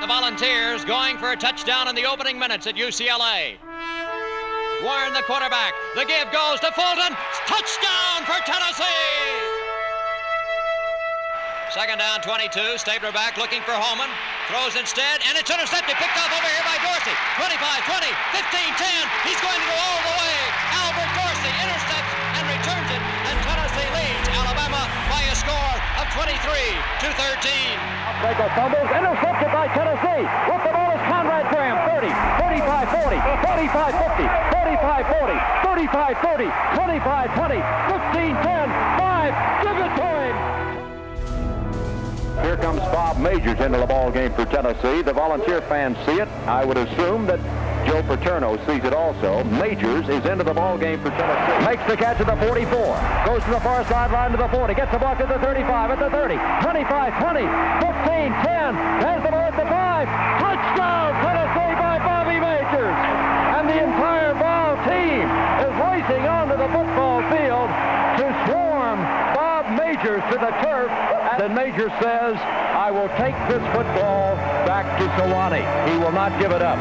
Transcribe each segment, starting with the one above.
the Volunteers going for a touchdown in the opening minutes at UCLA. Warren, the quarterback. The give goes to Fulton. Touchdown for Tennessee! Second down, 22. Stabler back looking for Holman. Throws instead, and it's intercepted. Picked off over here by Dorsey. 25, 20, 15, 10. He's going to go all the way. Albert Dorsey intercepts and returns it, and Tennessee leads Alabama by a score of 23-13. Baker fumbles, intercepted by Tennessee. With the ball is Conrad Graham. 30, 35, 40, 45, 50, 45, 40, 35, 30, 25, 20, 15, 10, 5. Give it to him. Here comes Bob Majors into the ball game for Tennessee. The Volunteer fans see it. I would assume that Joe Paterno sees it also. Majors is into the ball game for Tennessee. Makes the catch at the 44. Goes to the far sideline to the 40. Gets the block at the 35, at the 30, 25, 20, 15, 10. Has the ball at the 5. Touchdown, Tennessee by Bobby Majors. And the entire ball team is racing onto the football field to swarm Bob Majors to the turf. And Majors says, I will take this football back to Sewanee. He will not give it up.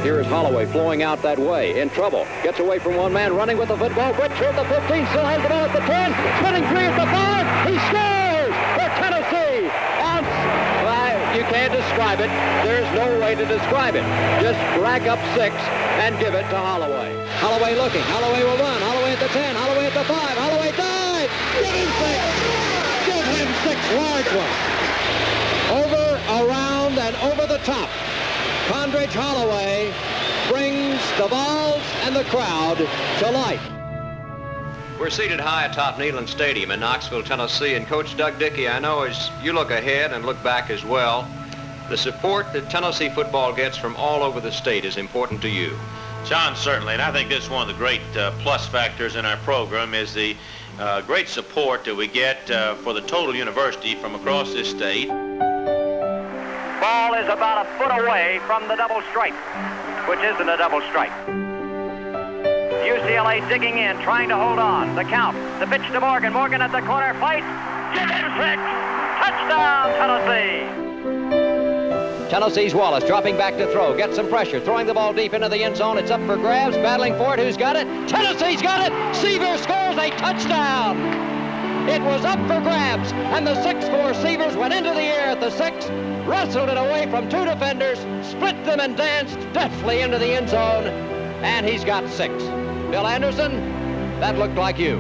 Here is Holloway flowing out that way, in trouble. Gets away from one man, running with the football. Breaks through at the 15, still has the ball at the 10. Spinning free at the 5. He scores for Tennessee. You can't describe it. There's no way to describe it. Just rack up 6 and give it to Holloway. Holloway looking. Holloway will run. Holloway at the 10. Holloway at the 5. Holloway dives. Give him 6. Give him 6 large ones. Over, around, and over the top. Condridge Holloway brings the Vols and the crowd to life. We're seated high atop Neyland Stadium in Knoxville, Tennessee, and Coach Doug Dickey, I know as you look ahead and look back as well, the support that Tennessee football gets from all over the state is important to you. John, certainly, and I think this is one of the great plus factors in our program is the great support that we get for the total university from across this state. Ball is about a foot away from the double stripe, which isn't a double stripe. UCLA digging in, trying to hold on. The count, the pitch to Morgan. Morgan at the corner, fight. Give him 6. Touchdown, Tennessee. Tennessee's Wallace dropping back to throw. Gets some pressure. Throwing the ball deep into the end zone. It's up for grabs. Battling for it. Who's got it? Tennessee's got it. Seaver scores a touchdown. It was up for grabs. And the 6'4" Seavers went into the air at the 6. Wrestled it away from 2 defenders. Split them and danced deftly into the end zone. And he's got 6. Bill Anderson, that looked like you.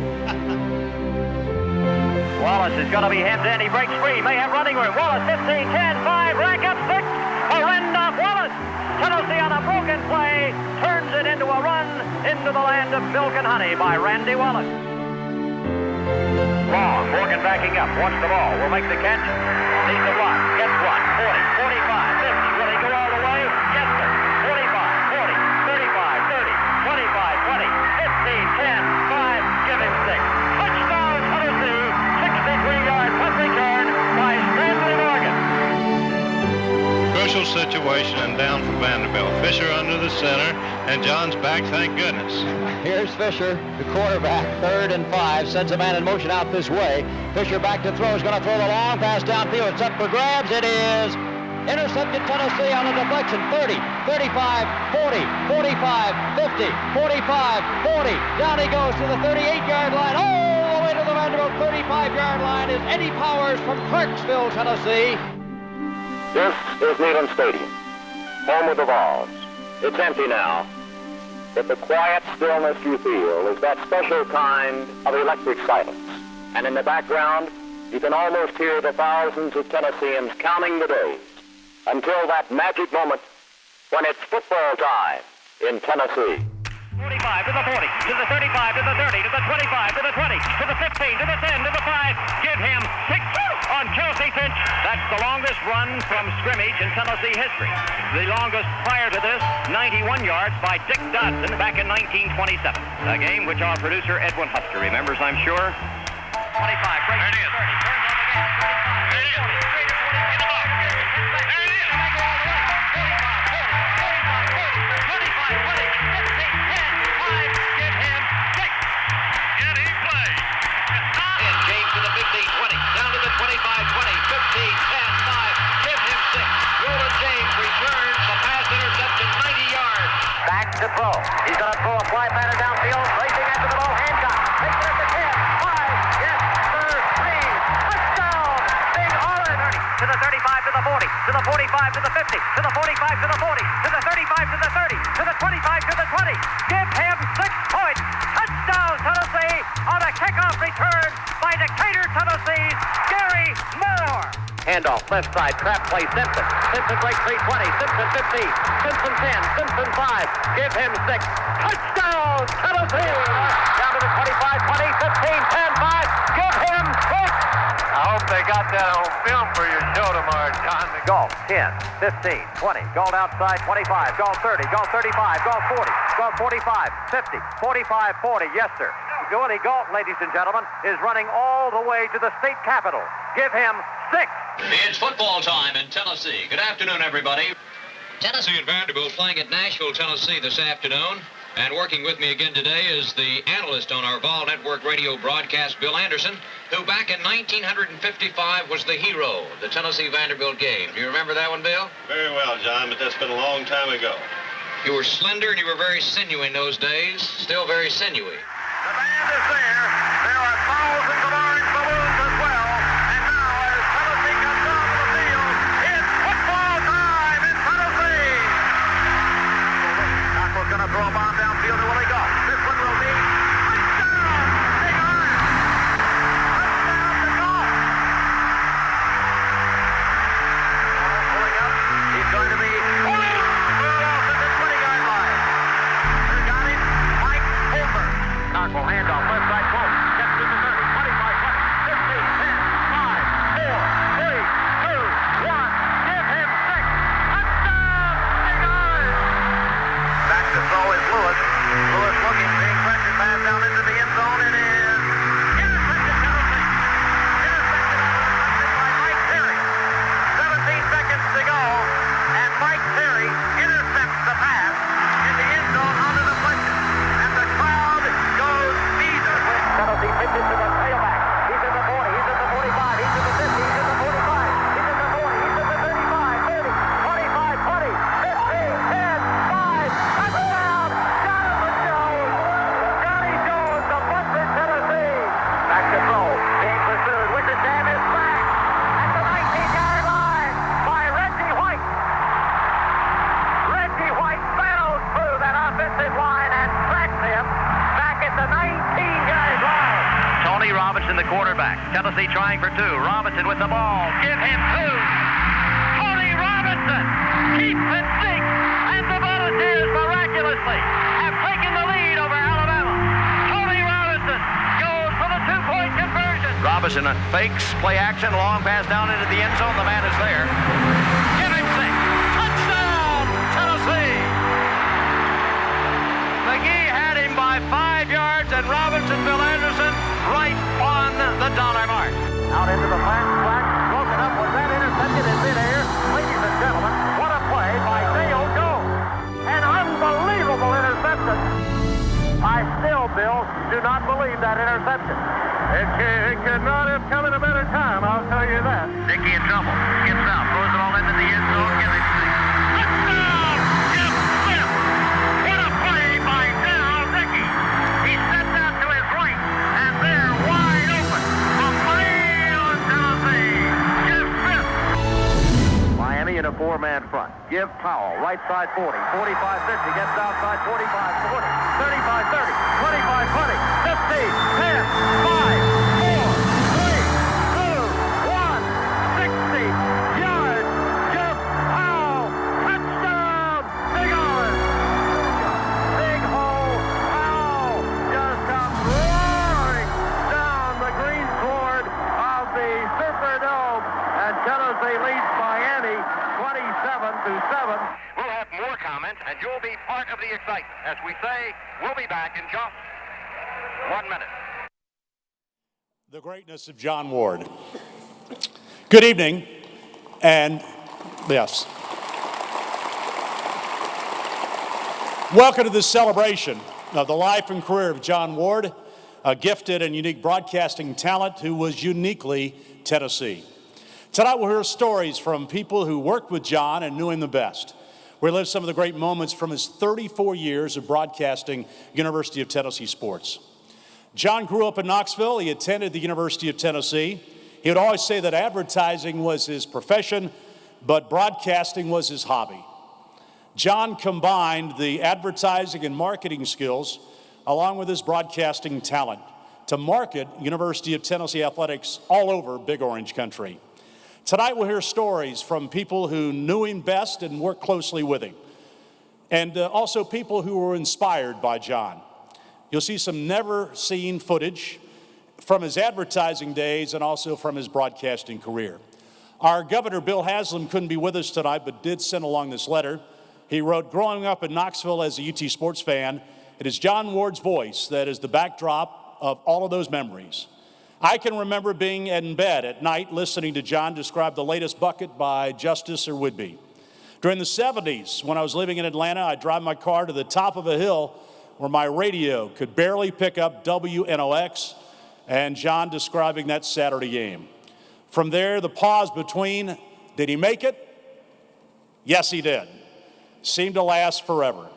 Wallace is going to be hemmed in. He breaks free. May have running room. Wallace, 15, 10, 5. Rack up 6. A rend off Wallace. Tennessee on a broken play turns it into a run into the land of milk and honey by Randy Wallace. Long. Morgan backing up. Wants the ball. Will make the catch. Needs the block. Gets one. 40, 45, 50. Will he go all the way? Yes, sir. 45, 40, 35, 30, 25, 20, 15, 10, 5. Give him 6. Touchdown, Tennessee. 63-yard punt return by Stanley Morgan. Crucial situation and down for Vanderbilt. Fisher under the center, and John's back, thank goodness. Here's Fisher, the quarterback, 3rd and 5, sends a man in motion out this way. Fisher back to throw, is going to throw the long pass downfield. It's up for grabs. It is intercepted. Tennessee on a deflection. 30, 35, 40, 45, 50, 45, 40. Down he goes to the 38-yard line. All the way to the Vanderbilt 35-yard line is Eddie Powers from Clarksville, Tennessee. This is Neyland Stadium, home of the Vols. It's empty now, but the quiet stillness you feel is that special kind of electric silence. And in the background, you can almost hear the thousands of Tennesseans counting the days until that magic moment when it's football time in Tennessee. 45 to the 40, to the 35, to the 30, to the 25, to the 20, to the 15, to the 10, to the 5. Give him 6 on Kelsey Finch. That's the longest run from scrimmage in Tennessee history. The longest prior to this, 91 yards by Dick Dodson back in 1927. A game which our producer Edwin Huster remembers, I'm sure. 25, breaks to 30, turns on the gas, 35, 40, straight to 40, in the box. There it is. 45, 40, 45, 40, 25, 20, 15, 10, 5. Give him 6. Can he play? And James to the 15, 20, down to the 25, 20, 15, 10, 5. Give him 6. Roland James batter downfield, racing after the ball, Hancock. Takes it at the 10, 5, yes, sir, 3. Touchdown! Big Holland! To the 35, to the 40, to the 45, to the 50, to the 45, to the 40, to the 35, to the 30, to the 25, to the 20. Give him 6 points. Touchdown, Tennessee, on a kickoff return by Decatur, Tennessee's Gary Moore. Handoff, left side, trap play, Simpson. Simpson breaks 320, Simpson 15, Simpson 10, Simpson 5. Give him 6. Touchdown, Tennessee! Down to the 25, 20, 15, 10, 5. Give him 6. I hope they got that on film for your show tomorrow, John. Golf, 10, 15, 20. Gold outside, 25. Golf 30, golf 35, golf 40, golf 45, 50, 45, 40. Yes, sir. Willie Galt, ladies and gentlemen, is running all the way to the state capitol. Give him 6. It's football time in Tennessee. Good afternoon, everybody. Tennessee and Vanderbilt playing at Nashville, Tennessee this afternoon. And working with me again today is the analyst on our Vol Network radio broadcast, Bill Anderson, who back in 1955 was the hero of the Tennessee-Vanderbilt game. Do you remember that one, Bill? Very well, John, but that's been a long time ago. You were slender and you were very sinewy in those days, still very sinewy. The band is there. There are thousands of orange balloons as well. And now, as Tennessee comes down to the field, it's football time in Tennessee. Knoxville's going to throw a bomb downfield to Willie Galt. This one will be touchdown. Big iron. Touchdown to Galt. Pulling up. He's going to be pulled off at the 20-yard line. They got him. Mike Fulmer. Knoxville handoff, left side close. Gets to the 30, 25, 20, 15, 10, 5, 4, 3, 2, 1. Give him 6. Touchdown! Big iron! Back to throw is Lewis. Lewis looking, being pressure pass down into the end zone. It is intercepted, Tennessee. Intercepted out of the country by Mike Terry. 17 seconds to go, and Mike Terry intercepts the pass in the end zone onto the deflection. And the crowd goes berserk. Tennessee pitches to the tailback. He's at the 40, he's at the 45, he's at the 50, he's at the 45, he's at the 40, he's at the 35, 30, 25, 20, 15, 10, 5. Touchdown! Jonathan Jones! Johnny Jones, the Buckland, Tennessee. Back to throw. Being pursued. With the jam is back at the 19-yard line by Reggie White. Reggie White battles through that offensive line and tracks him back at the 19-yard line. Tony Robinson, the quarterback. Tennessee trying for 2. Robinson with the ball. Give him 2. Tony Robinson keeps it 6. And the Volunteers miraculously have taken the lead over Alabama. Tony Robinson goes for the 2-point conversion. Robinson fakes, play action, long pass down into the end zone. The man is there. Give him 6. Touchdown, Tennessee. McGee had him by 5 yards, and Robinson, Bill Anderson, right on the dollar mark. Out into the flat, broken up. Was that intercepted in midair? Ladies and gentlemen, what a play by Dale Jones. An unbelievable interception. I still, Bill, do not believe that interception. It could not have come at a better time, I'll tell you that. Dickey in trouble. Skips out, throws it all into the end zone. Give it 6. Touchdown! Jim Smith! What a play by Dal Dickey. He steps out to his right, and they're wide open from Cleveland, Tennessee. Jim Smith. Miami in a 4-man front. Give Powell, right side 40, 45, 50, gets outside 45, 40, 35, 30, 25, 20, 15, 10, 5, 4, 3, 2, 1, 60 yards. Jeff Powell, touchdown, Big Island. Big hole, Powell just comes roaring down the green sward of the Superdome, and Tennessee leads Miami 27-7. We'll have more comments, and you'll be part of the excitement. As we say, we'll be back in just 1 minute. The greatness of John Ward. Good evening, and yes. Welcome to this celebration of the life and career of John Ward, a gifted and unique broadcasting talent who was uniquely Tennessee. Tonight we'll hear stories from people who worked with John and knew him the best. We live some of the great moments from his 34 years of broadcasting University of Tennessee sports. John grew up in Knoxville. He attended the University of Tennessee. He would always say that advertising was his profession, but broadcasting was his hobby. John combined the advertising and marketing skills along with his broadcasting talent to market University of Tennessee athletics all over Big Orange country. Tonight we'll hear stories from people who knew him best and worked closely with him, and also people who were inspired by John. You'll see some never-seen footage from his advertising days and also from his broadcasting career. Our Governor, Bill Haslam, couldn't be with us tonight, but did send along this letter. He wrote, "Growing up in Knoxville as a UT sports fan, it is John Ward's voice that is the backdrop of all of those memories. I can remember being in bed at night listening to John describe the latest bucket by Justus or Whitby. During the 70s, when I was living in Atlanta, I'd drive my car to the top of a hill where my radio could barely pick up WNOX and John describing that Saturday game. From there, the pause between, did he make it? Yes, he did. Seemed to last forever.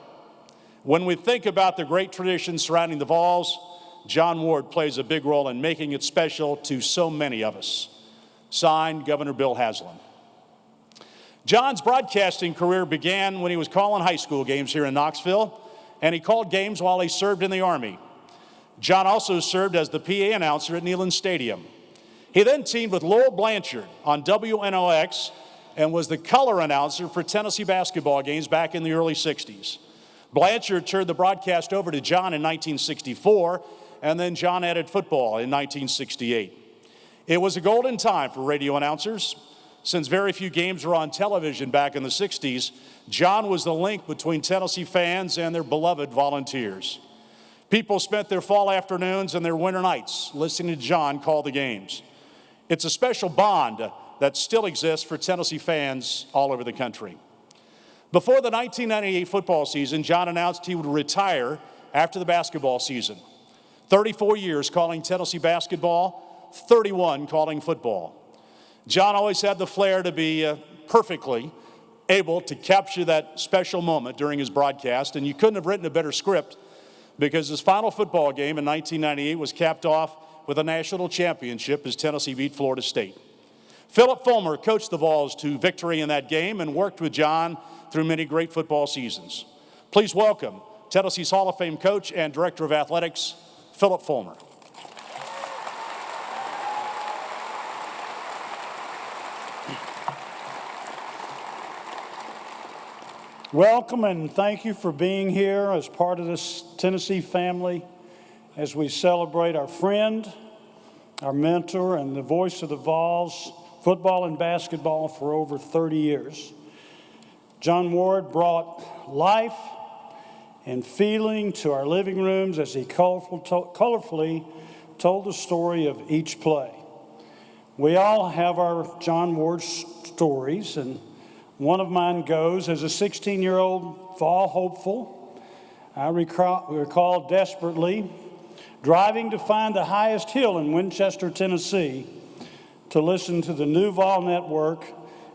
When we think about the great traditions surrounding the Vols, John Ward plays a big role in making it special to so many of us." Signed, Governor Bill Haslam. John's broadcasting career began when he was calling high school games here in Knoxville, and he called games while he served in the Army. John also served as the PA announcer at Neyland Stadium. He then teamed with Lowell Blanchard on WNOX and was the color announcer for Tennessee basketball games back in the early 60s. Blanchard turned the broadcast over to John in 1964, and then John added football in 1968. It was a golden time for radio announcers. Since very few games were on television back in the 60s, John was the link between Tennessee fans and their beloved Volunteers. People spent their fall afternoons and their winter nights listening to John call the games. It's a special bond that still exists for Tennessee fans all over the country. Before the 1998 football season, John announced he would retire after the basketball season. 34 years calling Tennessee basketball, 31 calling football. John always had the flair to be perfectly able to capture that special moment during his broadcast, and you couldn't have written a better script because his final football game in 1998 was capped off with a national championship as Tennessee beat Florida State. Phillip Fulmer coached the Vols to victory in that game and worked with John through many great football seasons. Please welcome Tennessee's Hall of Fame coach and director of athletics, Phillip Fulmer. Welcome and thank you for being here as part of this Tennessee family as we celebrate our friend, our mentor, and the voice of the Vols, football and basketball for over 30 years. John Ward brought life and feeling to our living rooms as he colorfully told the story of each play. We all have our John Ward stories, and one of mine goes, as a 16-year-old Vol hopeful, I recall desperately driving to find the highest hill in Winchester, Tennessee, to listen to the new Vol network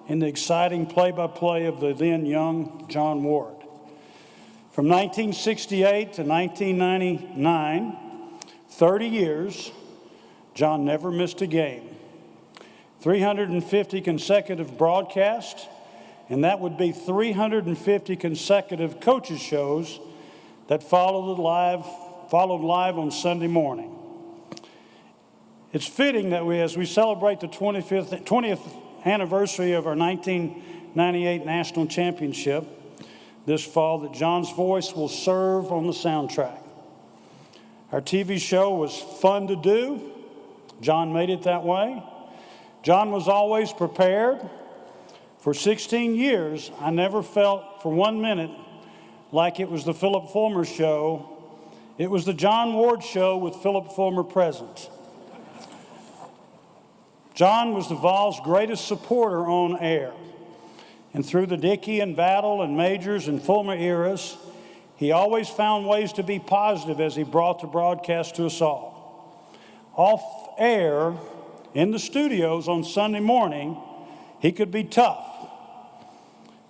and the exciting play-by-play of the then young John Ward. From 1968 to 1999, 30 years, John never missed a game. 350 consecutive broadcasts, and that would be 350 consecutive coaches' shows that followed live on Sunday morning. It's fitting that as we celebrate the 20th anniversary of our 1998 national championship this fall, that John's voice will serve on the soundtrack. Our TV show was fun to do. John made it that way. John was always prepared. For 16 years, I never felt for 1 minute like it was the Phillip Fulmer show. It was the John Ward show with Phillip Fulmer present. John was the Vols' greatest supporter on air. And through the Dickey and Battle and Majors and Fulmer eras, he always found ways to be positive as he brought the broadcast to us all. Off air, in the studios on Sunday morning, he could be tough.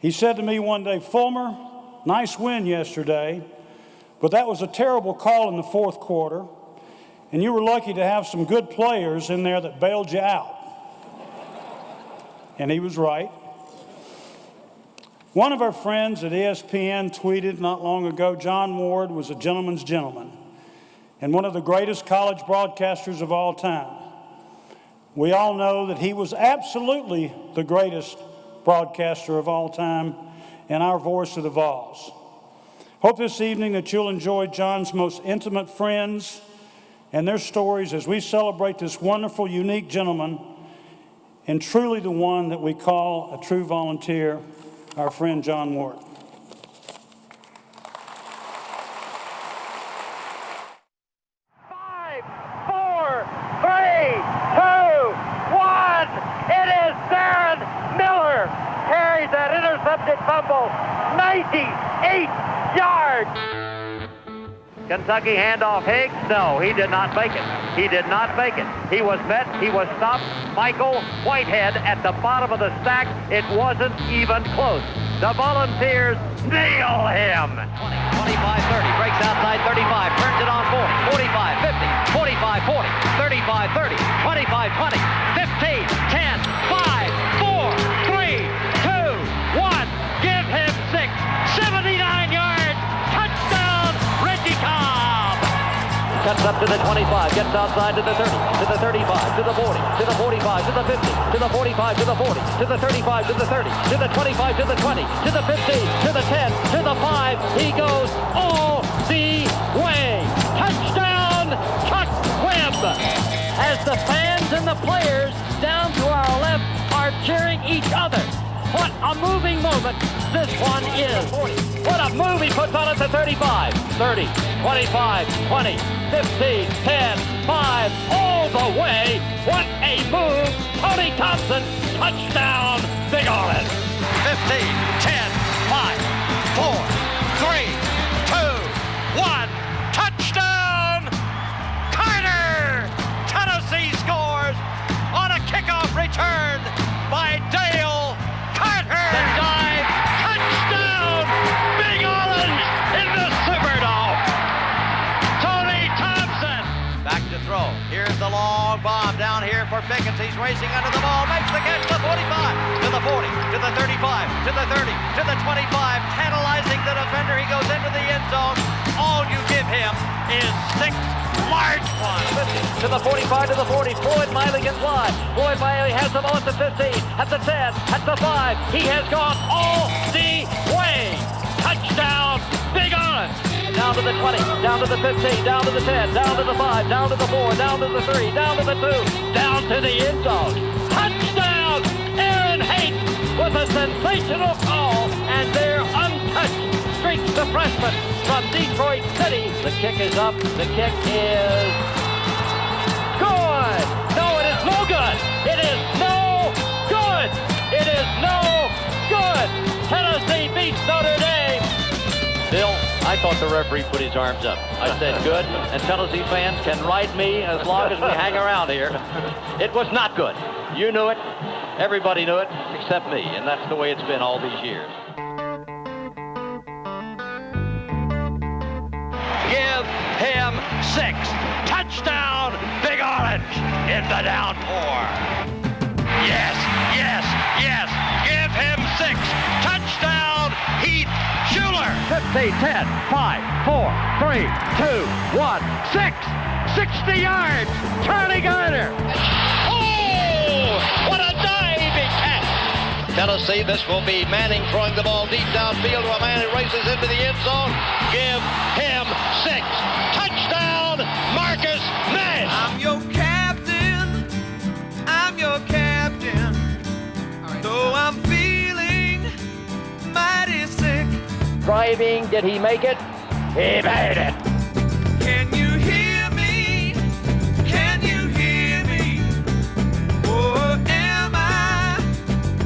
He said to me one day, "Fulmer, nice win yesterday, but that was a terrible call in the fourth quarter, and you were lucky to have some good players in there that bailed you out." And he was right. One of our friends at ESPN tweeted not long ago, "John Ward was a gentleman's gentleman and one of the greatest college broadcasters of all time." We all know that he was absolutely the greatest broadcaster of all time and our voice of the Vols. Hope this evening that you'll enjoy John's most intimate friends and their stories as we celebrate this wonderful, unique gentleman and truly the one that we call a true volunteer, our friend John Ward. That intercepted fumble, 98 yards. Kentucky handoff Higgs. No, he did not make it. He did not make it. He was met. He was stopped. Michael Whitehead at the bottom of the stack. It wasn't even close. The Volunteers nail him. 25-30, breaks outside 35, turns it on 40, 45-50, 45-40, 35-30, 25-20, 15, 10, 5, 4, 3, 2, 1. Give him 6, 79 yards. Touchdown, Bertelkamp. Cuts up to the 25, gets outside to the 30, to the 35, to the 40, to the 45, to the 50, to the 45, to the 40, to the 35, to the 30, to the 25, to the 20, to the 15, to the 10, to the 5. He goes all the way. Touchdown, Chuck Webb. As the fans and the players down to our left are cheering each other. What a moving moment this one is. What a move he puts on at the 35, 30, 25, 20, 15, 10, 5, all the way. What a move. Tony Thompson, touchdown, Big Orange. 15, 10, 5, 4, 3, 2, 1. Touchdown, Carter. Tennessee scores on a kickoff return by Dale Carter. The dive, touchdown, Big Orange in the Superdome. Tony Thompson. Back to throw. Here's the long bomb down here for Pickens. He's racing under the ball, makes the catch to the 45, to the 40, to the 35, to the 30, to the 25, tantalizing the defender. He goes into the end zone. All you give him is 6 large ones. To the 45, to the 40. Floyd Miley gets wide. Floyd Miley has the ball at the 15, at the 10, at the 5. He has gone all the way. Touchdown, Big Orange. Down to the 20, down to the 15, down to the 10, down to the 5, down to the 4, down to the 3, down to the 2, down to the end zone. Touchdown, Aaron Haight with a sensational call, and they're untouched. Streaks the freshman from Detroit City. The kick is up. The kick is good. No, it is no good. It is no good. It is no good. Tennessee beats Notre Dame. Bill, I thought the referee put his arms up. I said good, and Tennessee fans can ride me as long as we hang around here. It was not good. You knew it. Everybody knew it except me, and that's the way it's been all these years. Give him 6. Touchdown, Big Orange in the downpour. Yes, yes, yes. Give him 6. Touchdown, Heath Schuler. 15, 10, 5, 4, 3, 2, 1, 6. 60 yards. Charlie Gardner. Oh, what a diving catch. Tennessee, this will be Manning throwing the ball deep downfield to a man who races into the end zone. Give him 6. Touchdown, Marcus Nash. I'm your captain. I'm your captain. Though I'm feeling mighty sick. Driving, did he make it? He made it. Can you hear me? Can you hear me? Or am I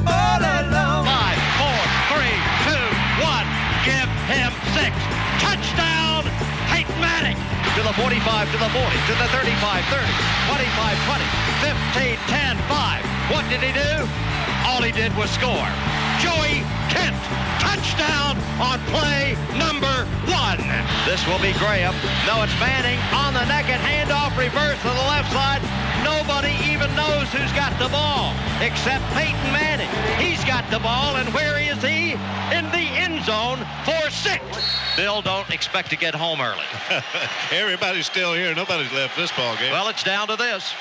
all alone? 5, 4, 3, 2, 1. Give him 6. Touchdown, Peyton Manning. To the 45, to the 40, to the 35, 30, 25, 20, 15, 10, 5. What did he do? All he did was score. Joey Kent. Touchdown on play number 1. This will be Graham. No, it's Manning on the naked handoff, reverse to the left side. Nobody even knows who's got the ball except Peyton Manning. He's got the ball, and where is he? In the end zone for 6. Bill, don't expect to get home early. Everybody's still here. Nobody's left this ball game. Well, it's down to this.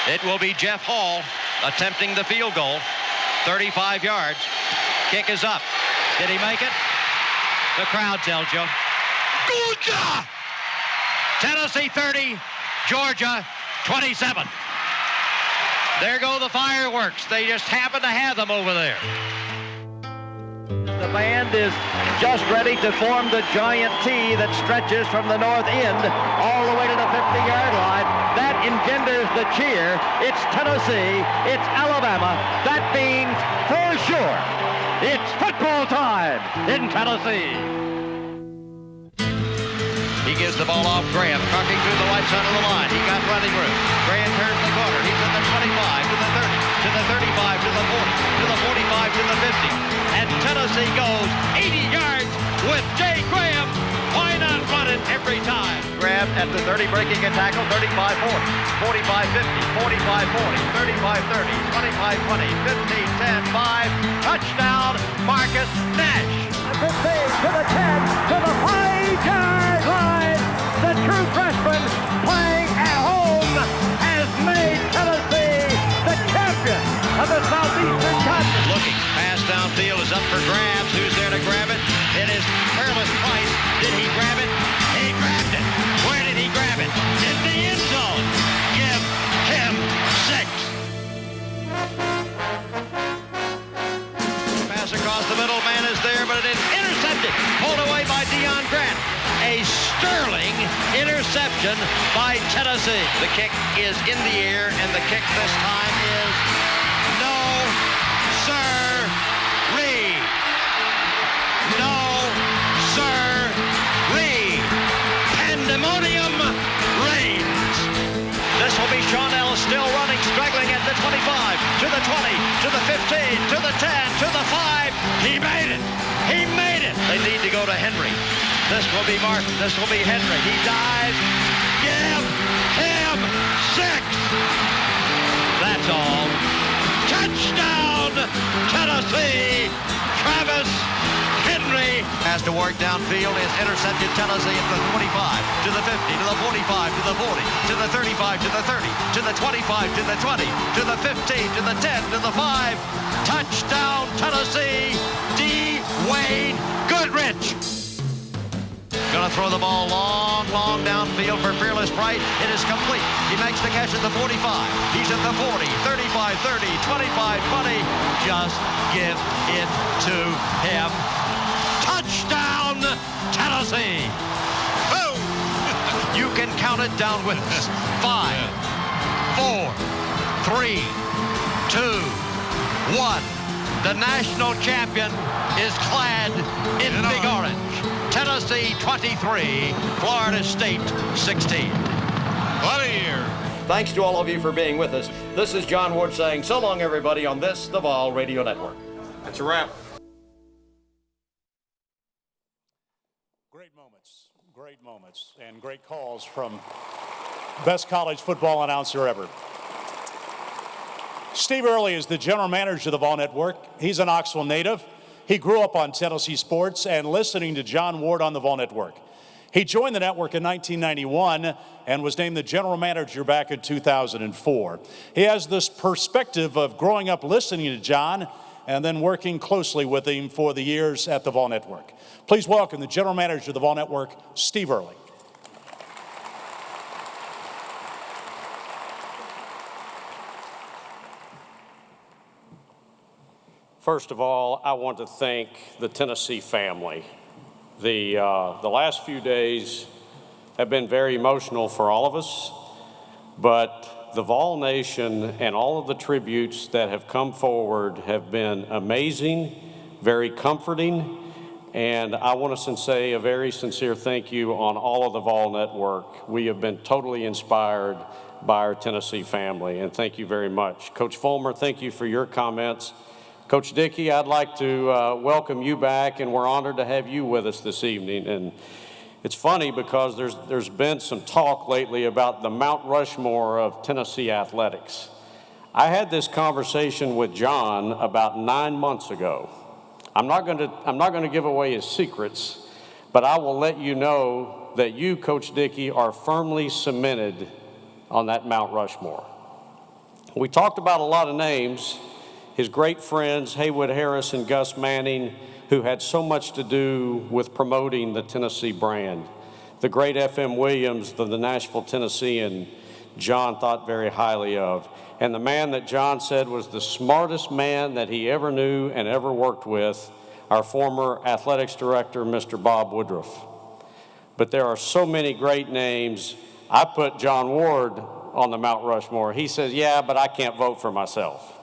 It will be Jeff Hall attempting the field goal. 35 yards. Kick is up. Did he make it? The crowd tells you. Good! Tennessee 30, Georgia 27. There go the fireworks. They just happen to have them over there. The band is just ready to form the giant T that stretches from the north end all the way to the 50-yard line. That engenders the cheer. It's Tennessee. It's Alabama. That means for sure it's football time in Tennessee. He gives the ball off Graham, trucking through the right side of the line. He got running room. Graham turns the corner. He's at the 25, to the 30, to the 35, to the 40, to the 45, to the 50. And Tennessee goes 80 yards with Jay Graham. Why not run it every time? Graham at the 30, breaking a tackle, 35-40, 45-50, 45-40, 35-30, 25-20, 15-10, 5. Touchdown, Marcus Nash. The 15, to the 10, to the 5-yard line. The true freshman playing at home has made Tennessee the champion of the Southeastern Conference. Looking, pass downfield is up for grabs. Who's there to grab it? It is Peerless Price. Did he grab it? He grabbed it. Where did he grab it? In the end zone. Give him 6. Pass across the middle. Man is there, but it is intercepted. Pulled away by Deion Grant. A sterling interception by Tennessee. The kick is in the air, and the kick this time is no, sir-ree. No, sir-ree. Pandemonium reigns. This will be Sean Ellis still running, struggling at the 25, to the 20, to the 15, to the 10, to the 5. He made it. He made it. They need to go to Henry. This will be Martin. This will be Henry. He dives. Give him 6. That's all. Touchdown, Tennessee. Travis Henry has to work downfield. Is intercepted. Tennessee at the 25, to the 50, to the 45, to the 40, to the 35, to the 30, to the 25, to the 20, to the 15, to the 10, to the 5. Touchdown, Tennessee. D. Wayne Goodrich. Gonna throw the ball long downfield for Fearless Bright. It is complete. He makes the catch at the 45. He's at the 40, 35, 30, 25, 20. Just give it to him. Touchdown, Tennessee. Boom! You can count it down with us. 5, 4, 3, 2, 1. The national champion is clad in big orange. Tennessee 23, Florida State 16. What a year. Thanks to all of you for being with us. This is John Ward saying so long, everybody, on this, the Vol Radio Network. That's a wrap. Great moments, and great calls from best college football announcer ever. Steve Early is the general manager of the Vol Network. He's a Knoxville native. He grew up on Tennessee sports and listening to John Ward on the Vol Network. He joined the network in 1991 and was named the general manager back in 2004. He has this perspective of growing up listening to John and then working closely with him for the years at the Vol Network. Please welcome the general manager of the Vol Network, Steve Early. First of all, I want to thank the Tennessee family. The last few days have been very emotional for all of us, but the Vol Nation and all of the tributes that have come forward have been amazing, very comforting, and I want to say a very sincere thank you on all of the Vol Network. We have been totally inspired by our Tennessee family, and thank you very much. Coach Fulmer, thank you for your comments. Coach Dickey, I'd like to welcome you back, and we're honored to have you with us this evening. And it's funny because there's been some talk lately about the Mount Rushmore of Tennessee athletics. I had this conversation with John about 9 months ago. I'm not going to give away his secrets, but I will let you know that you, Coach Dickey, are firmly cemented on that Mount Rushmore. We talked about a lot of names, his great friends, Haywood Harris and Gus Manning, who had so much to do with promoting the Tennessee brand. The great F.M. Williams, the Nashville Tennessean, John thought very highly of. And the man that John said was the smartest man that he ever knew and ever worked with, our former athletics director, Mr. Bob Woodruff. But there are so many great names. I put John Ward on the Mount Rushmore. He says, yeah, but I can't vote for myself.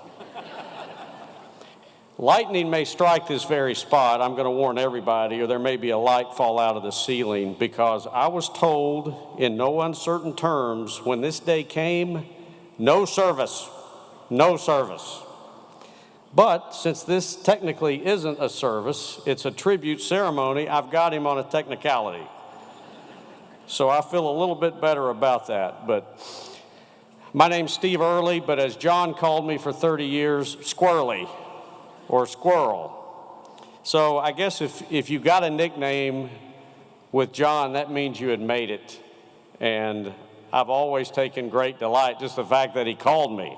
Lightning may strike this very spot. I'm going to warn everybody, or there may be a light fall out of the ceiling, because I was told in no uncertain terms when this day came, no service, no service. But since this technically isn't a service, it's a tribute ceremony, I've got him on a technicality. So I feel a little bit better about that. But my name's Steve Early, but as John called me for 30 years, Squirrely or Squirrel. So I guess if you got a nickname with John, that means you had made it. And I've always taken great delight, just the fact that he called me.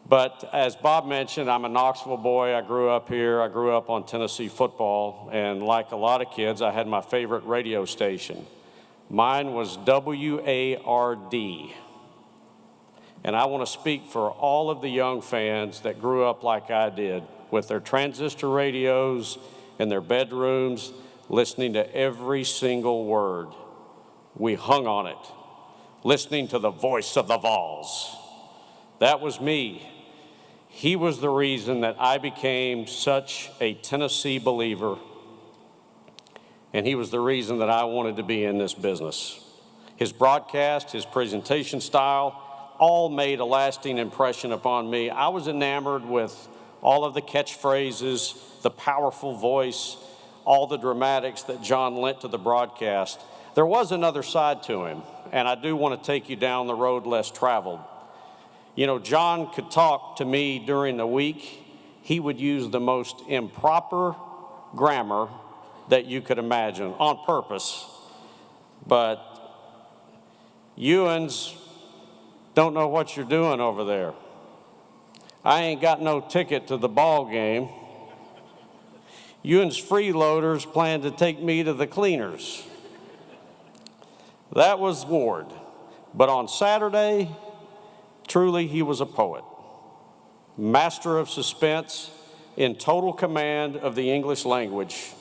But as Bob mentioned, I'm a Knoxville boy. I grew up here. I grew up on Tennessee football. And like a lot of kids, I had my favorite radio station. Mine was WARD. And I want to speak for all of the young fans that grew up like I did, with their transistor radios in their bedrooms, listening to every single word. We hung on it, listening to the voice of the Vols. That was me. He was the reason that I became such a Tennessee believer, and he was the reason that I wanted to be in this business. His broadcast, his presentation style, all made a lasting impression upon me. I was enamored with all of the catchphrases, the powerful voice, all the dramatics that John lent to the broadcast. There was another side to him, and I do want to take you down the road less traveled. You know, John could talk to me during the week. He would use the most improper grammar that you could imagine on purpose. But Ewans don't know what you're doing over there. I ain't got no ticket to the ball game. Ewans freeloaders plan to take me to the cleaners. That was Ward. But on Saturday, truly he was a poet. Master of suspense, in total command of the English language.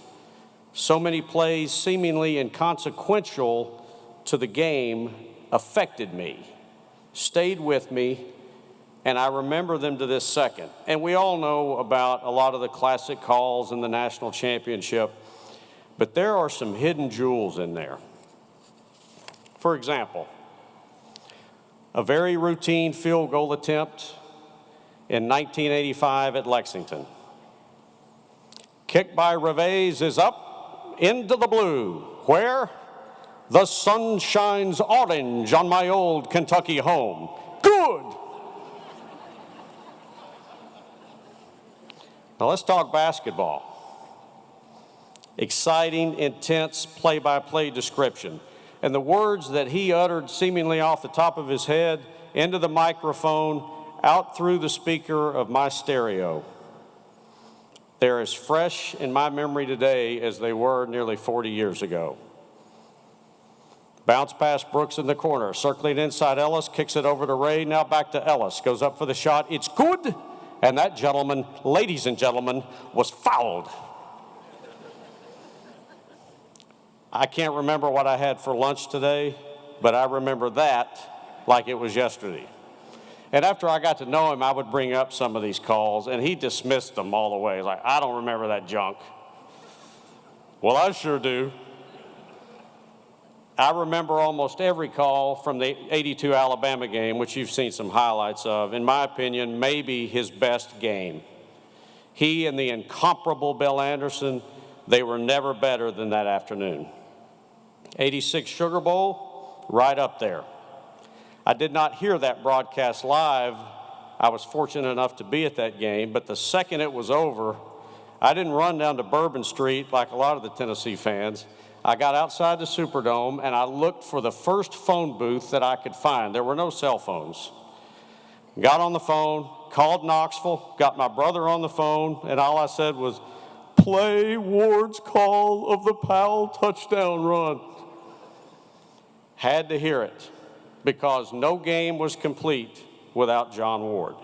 So many plays seemingly inconsequential to the game affected me, stayed with me, and I remember them to this second. And we all know about a lot of the classic calls in the national championship, but there are some hidden jewels in there. For example, a very routine field goal attempt in 1985 at Lexington. Kick by Revés is up into the blue, where the sun shines orange on my old Kentucky home. Good. Now let's talk basketball. Exciting, intense play-by-play description. And the words that he uttered seemingly off the top of his head into the microphone, out through the speaker of my stereo. They're as fresh in my memory today as they were nearly 40 years ago. Bounce past Brooks in the corner, circling inside Ellis, kicks it over to Ray, now back to Ellis, goes up for the shot, it's good, and that gentleman, ladies and gentlemen, was fouled. I can't remember what I had for lunch today, but I remember that like it was yesterday. And after I got to know him, I would bring up some of these calls, and he dismissed them all the way. He's like, I don't remember that junk. Well, I sure do. I remember almost every call from the '82 Alabama game, which you've seen some highlights of. In my opinion, maybe his best game. He and the incomparable Bill Anderson, they were never better than that afternoon. 86 Sugar Bowl, right up there. I did not hear that broadcast live. I was fortunate enough to be at that game, but the second it was over, I didn't run down to Bourbon Street like a lot of the Tennessee fans. I got outside the Superdome and I looked for the first phone booth that I could find. There were no cell phones. Got on the phone, called Knoxville, got my brother on the phone, and all I said was, "Play Ward's call of the Powell touchdown run." Had to hear it because no game was complete without John Ward.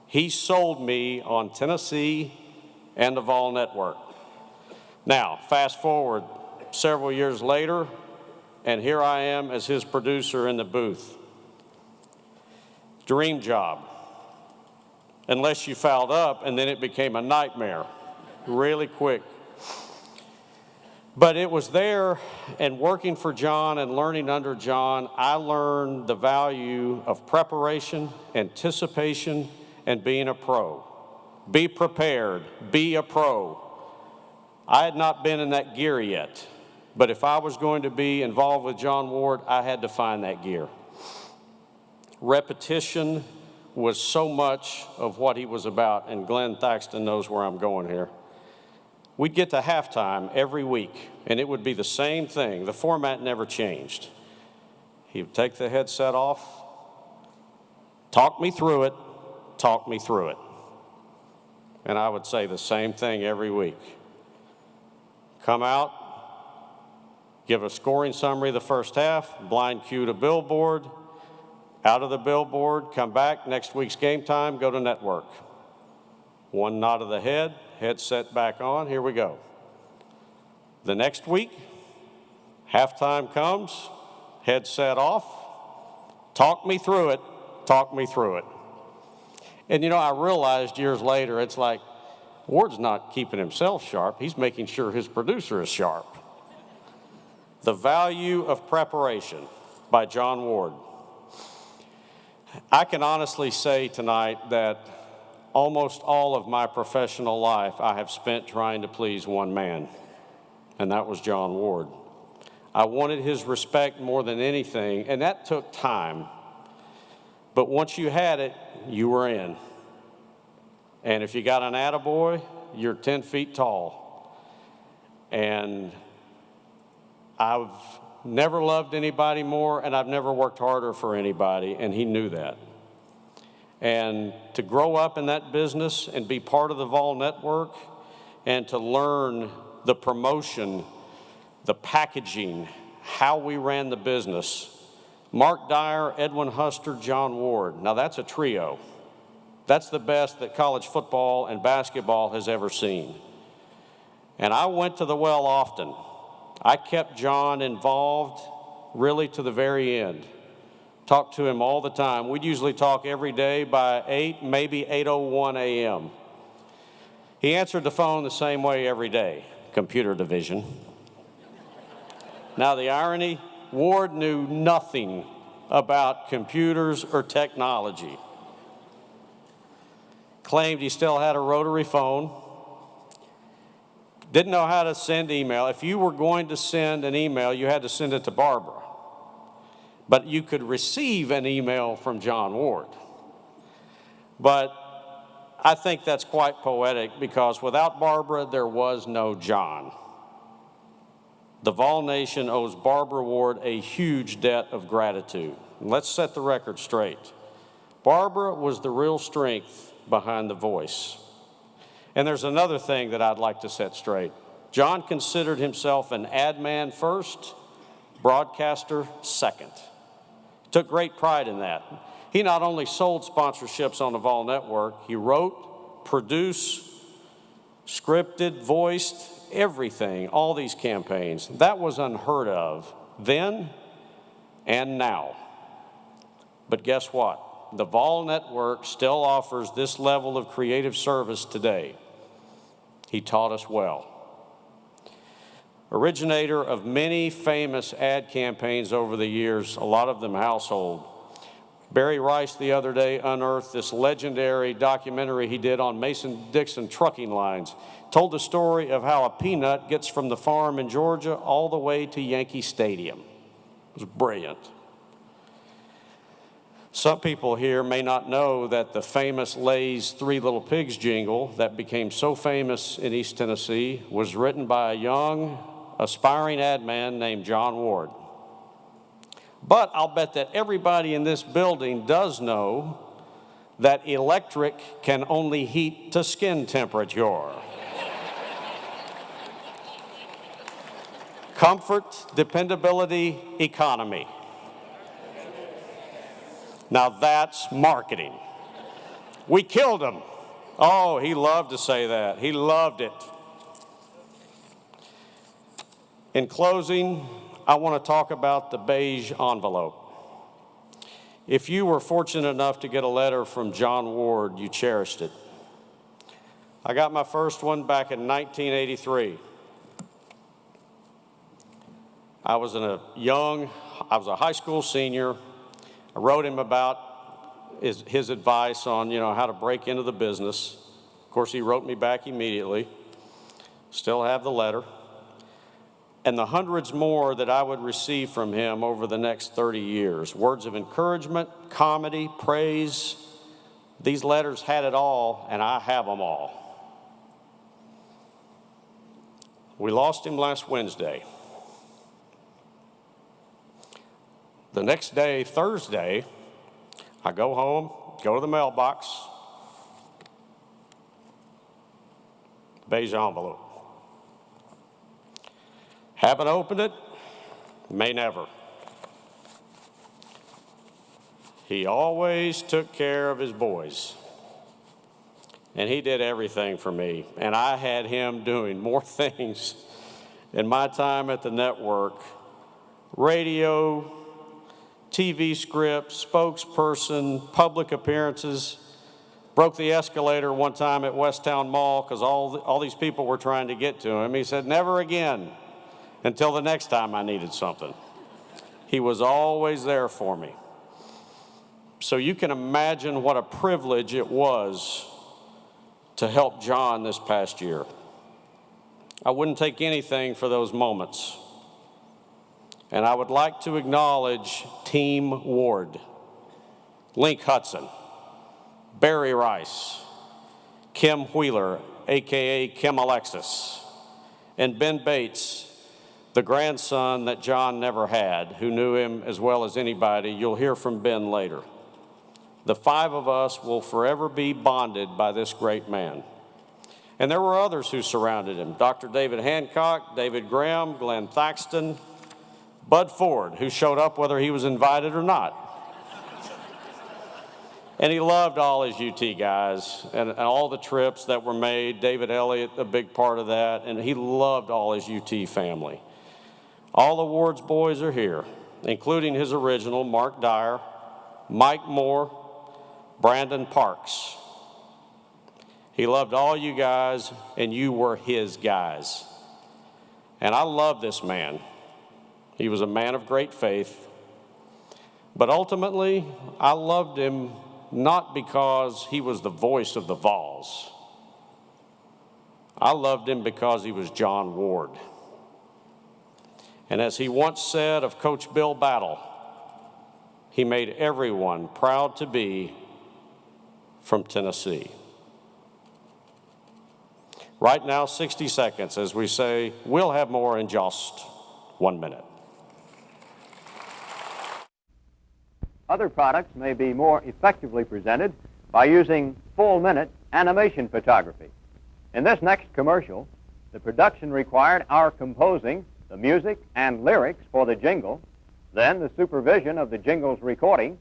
He sold me on Tennessee and the Vol Network. Now, fast forward several years later, and here I am as his producer in the booth. Dream job, unless you fouled up, and then it became a nightmare really quick. But it was there, and working for John and learning under John, I learned the value of preparation, anticipation, and being a pro. Be prepared, be a pro. I had not been in that gear yet, but if I was going to be involved with John Ward, I had to find that gear. Repetition was so much of what he was about, and Glenn Thaxton knows where I'm going here. We'd get to halftime every week, and it would be the same thing. The format never changed. He would take the headset off, talk me through it, talk me through it. And I would say the same thing every week. Come out, give a scoring summary of the first half, blind cue to billboard, out of the billboard, come back, next week's game time, go to network. One nod of the head, headset back on, here we go. The next week, halftime comes, headset off, talk me through it, talk me through it. And you know, I realized years later, it's like, Ward's not keeping himself sharp, he's making sure his producer is sharp. The Value of Preparation by John Ward. I can honestly say tonight that almost all of my professional life I have spent trying to please one man, and that was John Ward. I wanted his respect more than anything, and that took time. But once you had it, you were in. And if you got an attaboy, you're 10 feet tall. And I've never loved anybody more, and I've never worked harder for anybody, and he knew that. And to grow up in that business and be part of the Vol Network and to learn the promotion, the packaging, how we ran the business. Mark Dyer, Edwin Huster, John Ward. Now that's a trio. That's the best that college football and basketball has ever seen. And I went to the well often. I kept John involved really to the very end. Talked to him all the time. We'd usually talk every day by 8, maybe 8:01 a.m. He answered the phone the same way every day, computer division. Now the irony, Ward knew nothing about computers or technology. Claimed he still had a rotary phone. Didn't know how to send email. If you were going to send an email, you had to send it to Barbara. But you could receive an email from John Ward. But I think that's quite poetic because without Barbara, there was no John. The Vol Nation owes Barbara Ward a huge debt of gratitude. And let's set the record straight. Barbara was the real strength behind the voice. And there's another thing that I'd like to set straight. John considered himself an ad man first, broadcaster second. Took great pride in that. He not only sold sponsorships on the Vol Network, he wrote, produced, scripted, voiced, everything, all these campaigns. That was unheard of then and now. But guess what? The Vol Network still offers this level of creative service today. He taught us well. Originator of many famous ad campaigns over the years, a lot of them household. Barry Rice the other day unearthed this legendary documentary he did on Mason-Dixon trucking lines. Told the story of how a peanut gets from the farm in Georgia all the way to Yankee Stadium. It was brilliant. Some people here may not know that the famous Lay's Three Little Pigs jingle that became so famous in East Tennessee was written by a young, aspiring ad man named John Ward. But I'll bet that everybody in this building does know that electric can only heat to skin temperature. Comfort, dependability, economy. Now that's marketing. We killed him. Oh, he loved to say that. He loved it. In closing, I want to talk about the beige envelope. If you were fortunate enough to get a letter from John Ward, you cherished it. I got my first one back in 1983. I was a high school senior. I wrote him about his advice on, how to break into the business. Of course, he wrote me back immediately. Still have the letter. And the hundreds more that I would receive from him over the next 30 years. Words of encouragement, comedy, praise. These letters had it all, and I have them all. We lost him last Wednesday. The next day, Thursday, I go home, go to the mailbox, beige envelope. Haven't opened it, may never. He always took care of his boys, and he did everything for me, and I had him doing more things in my time at the network: radio, TV script, spokesperson, public appearances. Broke the escalator one time at Westtown Mall because all these people were trying to get to him. He said, "Never again," until the next time I needed something. He was always there for me. So you can imagine what a privilege it was to help John this past year. I wouldn't take anything for those moments. And I would like to acknowledge Team Ward, Link Hudson, Barry Rice, Kim Wheeler, AKA Kim Alexis, and Ben Bates, the grandson that John never had, who knew him as well as anybody. You'll hear from Ben later. The five of us will forever be bonded by this great man. And there were others who surrounded him: Dr. David Hancock, David Graham, Glenn Thaxton, Bud Ford, who showed up whether he was invited or not. And he loved all his UT guys and all the trips that were made. David Elliott, a big part of that, and he loved all his UT family. All the Ward's boys are here, including his original, Mark Dyer, Mike Moore, Brandon Parks. He loved all you guys, and you were his guys. And I love this man. He was a man of great faith. But ultimately, I loved him not because he was the voice of the Vols. I loved him because he was John Ward. And as he once said of Coach Bill Battle, he made everyone proud to be from Tennessee. Right now, 60 seconds as we say, we'll have more in just 1 minute. Other products may be more effectively presented by using full-minute animation photography. In this next commercial, the production required our composing the music and lyrics for the jingle, then the supervision of the jingle's recording,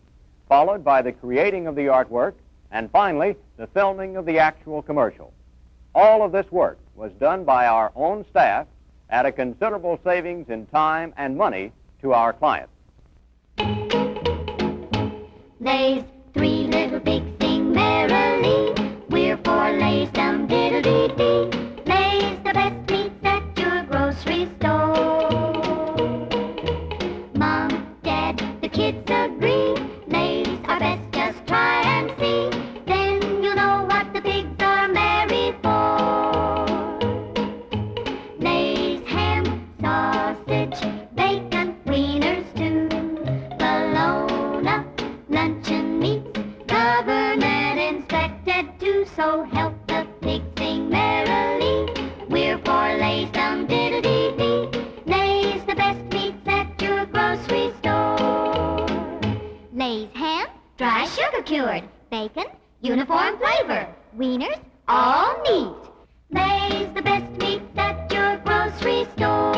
followed by the creating of the artwork, and finally, the filming of the actual commercial. All of this work was done by our own staff at a considerable savings in time and money to our clients. Lay's three little pigs sing merrily. We're for Lay's dum diddle dee dee. Lay's the best meats at your grocery store. Mom, Dad, the kids agree. Lay's are inspected too, so help the pigs sing merrily. We're for Lay's dum diddle dee dee. Lay's the best meats at your grocery store. Lay's ham, dry sugar cured. Bacon, uniform flavor. Wieners, all meat. Lay's the best meats at your grocery store.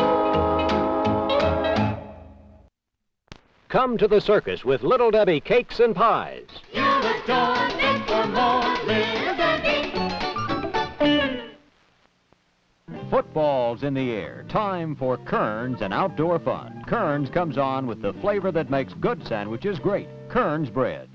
Come to the circus with Little Debbie cakes and pies. You'll adore me for more, Little Debbie. Football's in the air. Time for Kern's and outdoor fun. Kern's comes on with the flavor that makes good sandwiches great. Kern's bread.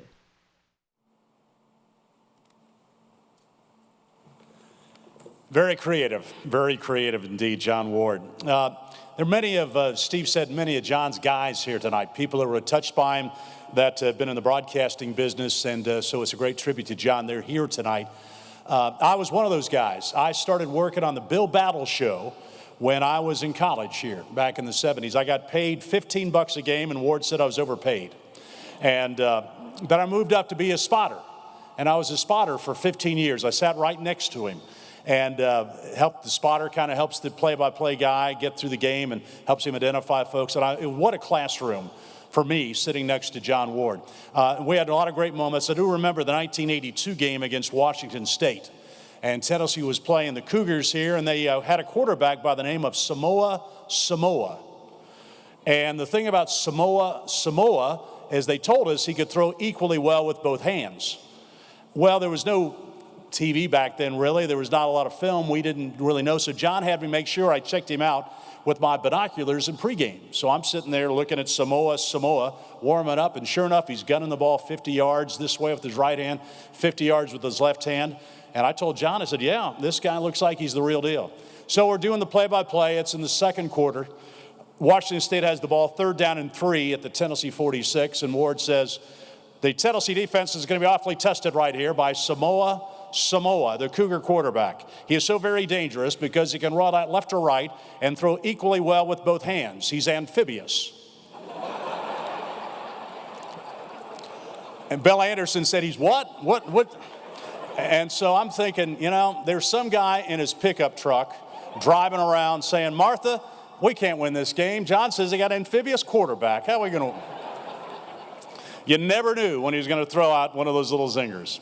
Very creative indeed, John Ward. There are many of, Steve said, many of John's guys here tonight, people that were touched by him that have been in the broadcasting business, and so it's a great tribute to John. They're here tonight. I was one of those guys. I started working on the Bill Battle Show when I was in college here back in the 70s. I got paid $15 a game, and Ward said I was overpaid. And but I moved up to be a spotter, and I was a spotter for 15 years. I sat right next to him. And helped the spotter, kind of helps the play-by-play guy get through the game and helps him identify folks. And what a classroom for me sitting next to John Ward. We had a lot of great moments. I do remember the 1982 game against Washington State. And Tennessee was playing the Cougars here, and they had a quarterback by the name of Samoa. And the thing about Samoa, is they told us he could throw equally well with both hands. Well, there was no TV back then, really. There was not a lot of film. We didn't really know. So John had me make sure I checked him out with my binoculars in pregame. So I'm sitting there looking at Samoa, warming up, and sure enough, he's gunning the ball 50 yards this way with his right hand, 50 yards with his left hand. And I told John, I said, yeah, this guy looks like he's the real deal. So we're doing the play-by-play. It's in the second quarter. Washington State has the ball 3rd down and 3 at the Tennessee 46, and Ward says, the Tennessee defense is going to be awfully tested right here by Samoa, the Cougar quarterback. He is so very dangerous because he can run out left or right and throw equally well with both hands. He's amphibious. And Bill Anderson said, he's what? And so I'm thinking, there's some guy in his pickup truck driving around saying, Martha, we can't win this game. John says he got an amphibious quarterback. How are we going to? You never knew when he was going to throw out one of those little zingers.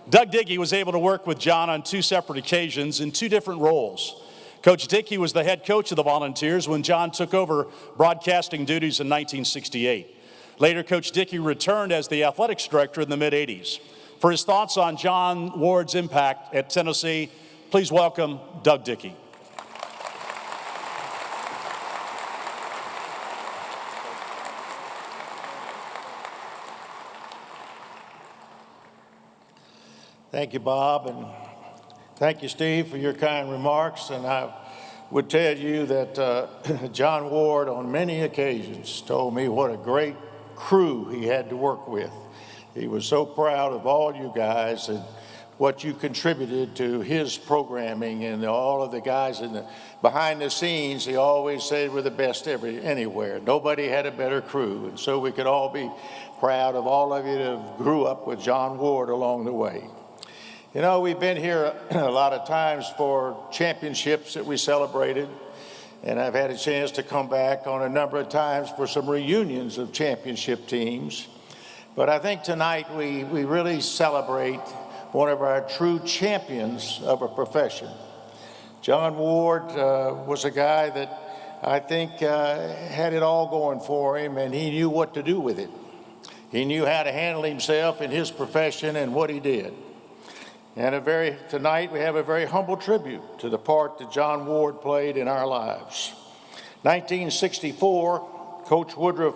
Doug Dickey was able to work with John on 2 separate occasions in 2 different roles. Coach Dickey was the head coach of the Volunteers when John took over broadcasting duties in 1968. Later, Coach Dickey returned as the athletics director in the mid-'80s. For his thoughts on John Ward's impact at Tennessee, please welcome Doug Dickey. Thank you, Bob, and thank you, Steve, for your kind remarks. And I would tell you that John Ward, on many occasions, told me what a great crew he had to work with. He was so proud of all you guys and what you contributed to his programming, and all of the guys behind the scenes. He always said we're the best anywhere. Nobody had a better crew, and so we could all be proud of all of you that grew up with John Ward along the way. We've been here a lot of times for championships that we celebrated, and I've had a chance to come back on a number of times for some reunions of championship teams. But I think tonight we really celebrate one of our true champions of a profession. John Ward was a guy that I think had it all going for him, and he knew what to do with it. He knew how to handle himself in his profession and what he did. And tonight we have a very humble tribute to the part that John Ward played in our lives. 1964, Coach Woodruff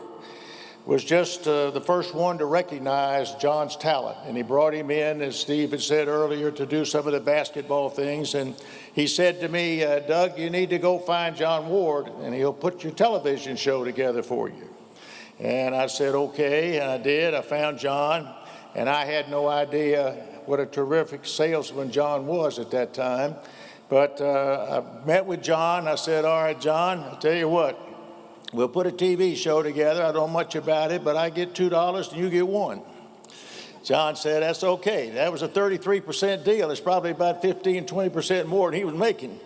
was just the first one to recognize John's talent. And he brought him in, as Steve had said earlier, to do some of the basketball things. And he said to me, Doug, you need to go find John Ward, and he'll put your television show together for you. And I said, okay, and I did. I found John, and I had no idea what a terrific salesman John was at that time. But I met with John. I said, all right, John, I'll tell you what, we'll put a TV show together. I don't know much about it, but I get $2 and you get $1. John said, that's okay. That was a 33% deal. It's probably about 15, 20% more than he was making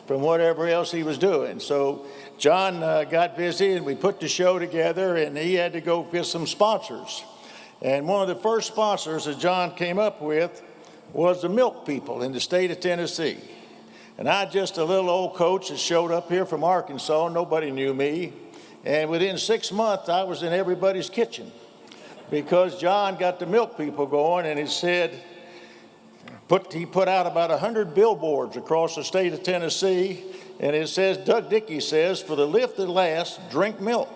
from whatever else he was doing. So John got busy, and we put the show together, and he had to go get some sponsors. And one of the first sponsors that John came up with was the milk people in the state of Tennessee. And I, just a little old coach that showed up here from Arkansas, nobody knew me. And within 6 months, I was in everybody's kitchen because John got the milk people going, and he said, he put out about 100 billboards across the state of Tennessee, and it says, Dickey says, for the lift that lasts, drink milk.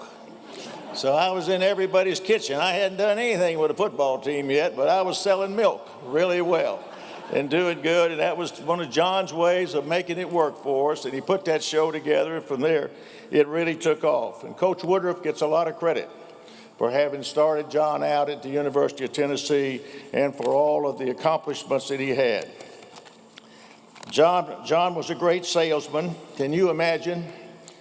So I was in everybody's kitchen. I hadn't done anything with a football team yet, but I was selling milk really well and doing good, and that was one of John's ways of making it work for us, and he put that show together, and from there, it really took off. And Coach Woodruff gets a lot of credit for having started John out at the University of Tennessee and for all of the accomplishments that he had. John was a great salesman. Can you imagine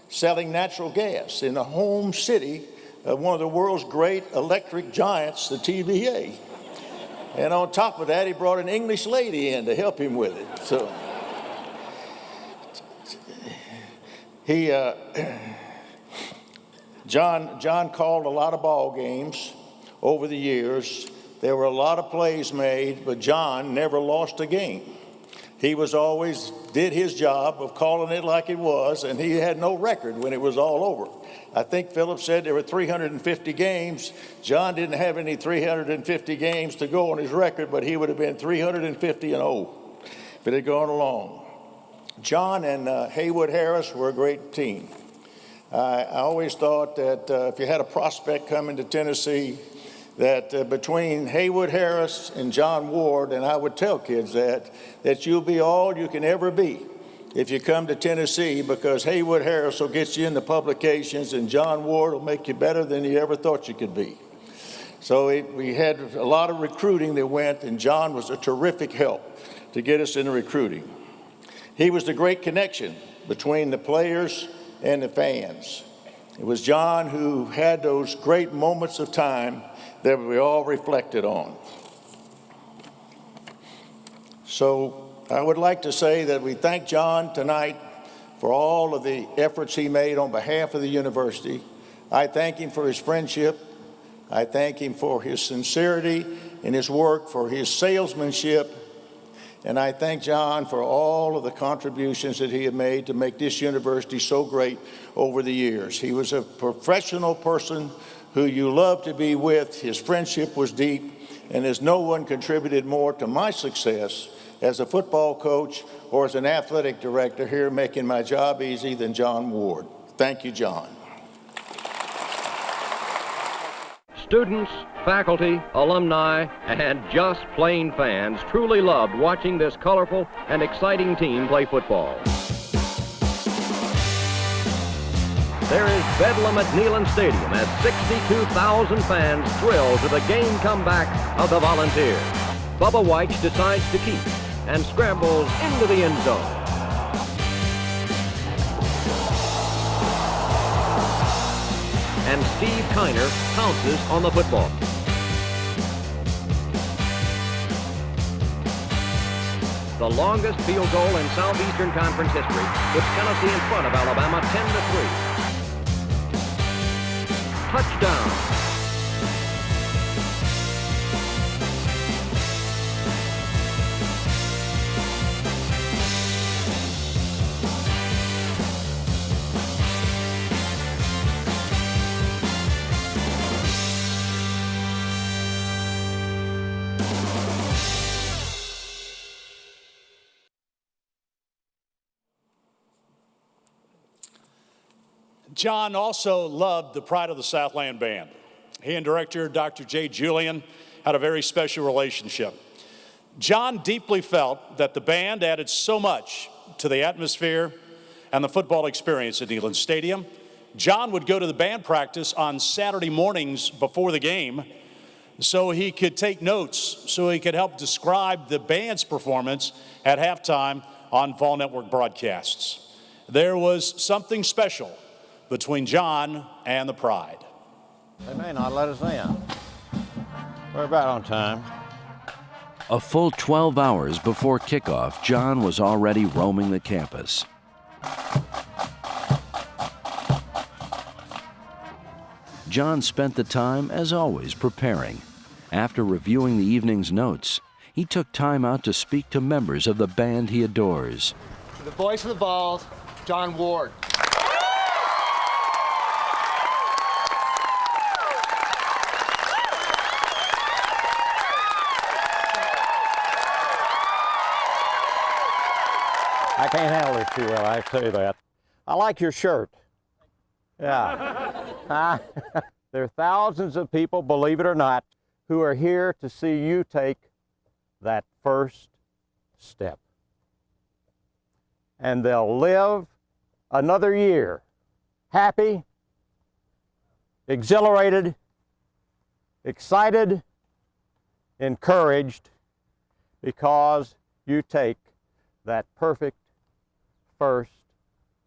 selling natural gas in the home city of one of the world's great electric giants, the TVA? And on top of that, he brought an English lady in to help him with it. So John called a lot of ball games over the years. There were a lot of plays made, but John never lost a game. He was always did his job of calling it like it was, and he had no record when it was all over. I think Phillip said there were 350 games. John didn't have any 350 games to go on his record, but he would have been 350-0 if it had gone along. John and Haywood Harris were a great team. I always thought that if you had a prospect coming to Tennessee, that between Haywood Harris and John Ward, and I would tell kids that you'll be all you can ever be if you come to Tennessee, because Haywood Harris will get you in the publications and John Ward will make you better than you ever thought you could be. So we had a lot of recruiting that went, and John was a terrific help to get us into recruiting. He was the great connection between the players and the fans. It was John who had those great moments of time that we all reflected on. So I would like to say that we thank John tonight for all of the efforts he made on behalf of the university. I thank him for his friendship. I thank him for his sincerity in his work, for his salesmanship. And I thank John for all of the contributions that he had made to make this university so great over the years. He was a professional person who you loved to be with. His friendship was deep, and there's no one contributed more to my success as a football coach or as an athletic director here making my job easy than John Ward. Thank you, John. Students, faculty, alumni, and just plain fans truly loved watching this colorful and exciting team play football. There is bedlam at Neyland Stadium as 62,000 fans thrill to the game comeback of the Volunteers. Bubba White decides to keep and scrambles into the end zone. And Steve Kiner pounces on the football. The longest field goal in Southeastern Conference history puts Tennessee in front of Alabama 10-3. Touchdown. John also loved the Pride of the Southland Band. He and director Dr. J. Julian had a very special relationship. John deeply felt that the band added so much to the atmosphere and the football experience at Neyland Stadium. John would go to the band practice on Saturday mornings before the game so he could take notes, so he could help describe the band's performance at halftime on Vol Network broadcasts. There was something special between John and the Pride. They may not let us in. We're about on time. A full 12 hours before kickoff, John was already roaming the campus. John spent the time, as always, preparing. After reviewing the evening's notes, he took time out to speak to members of the band he adores. The voice of the Vols, John Ward. I can't handle this too well, I tell you that. I like your shirt. Yeah. There are thousands of people, believe it or not, who are here to see you take that first step. And they'll live another year happy, exhilarated, excited, encouraged, because you take that perfect first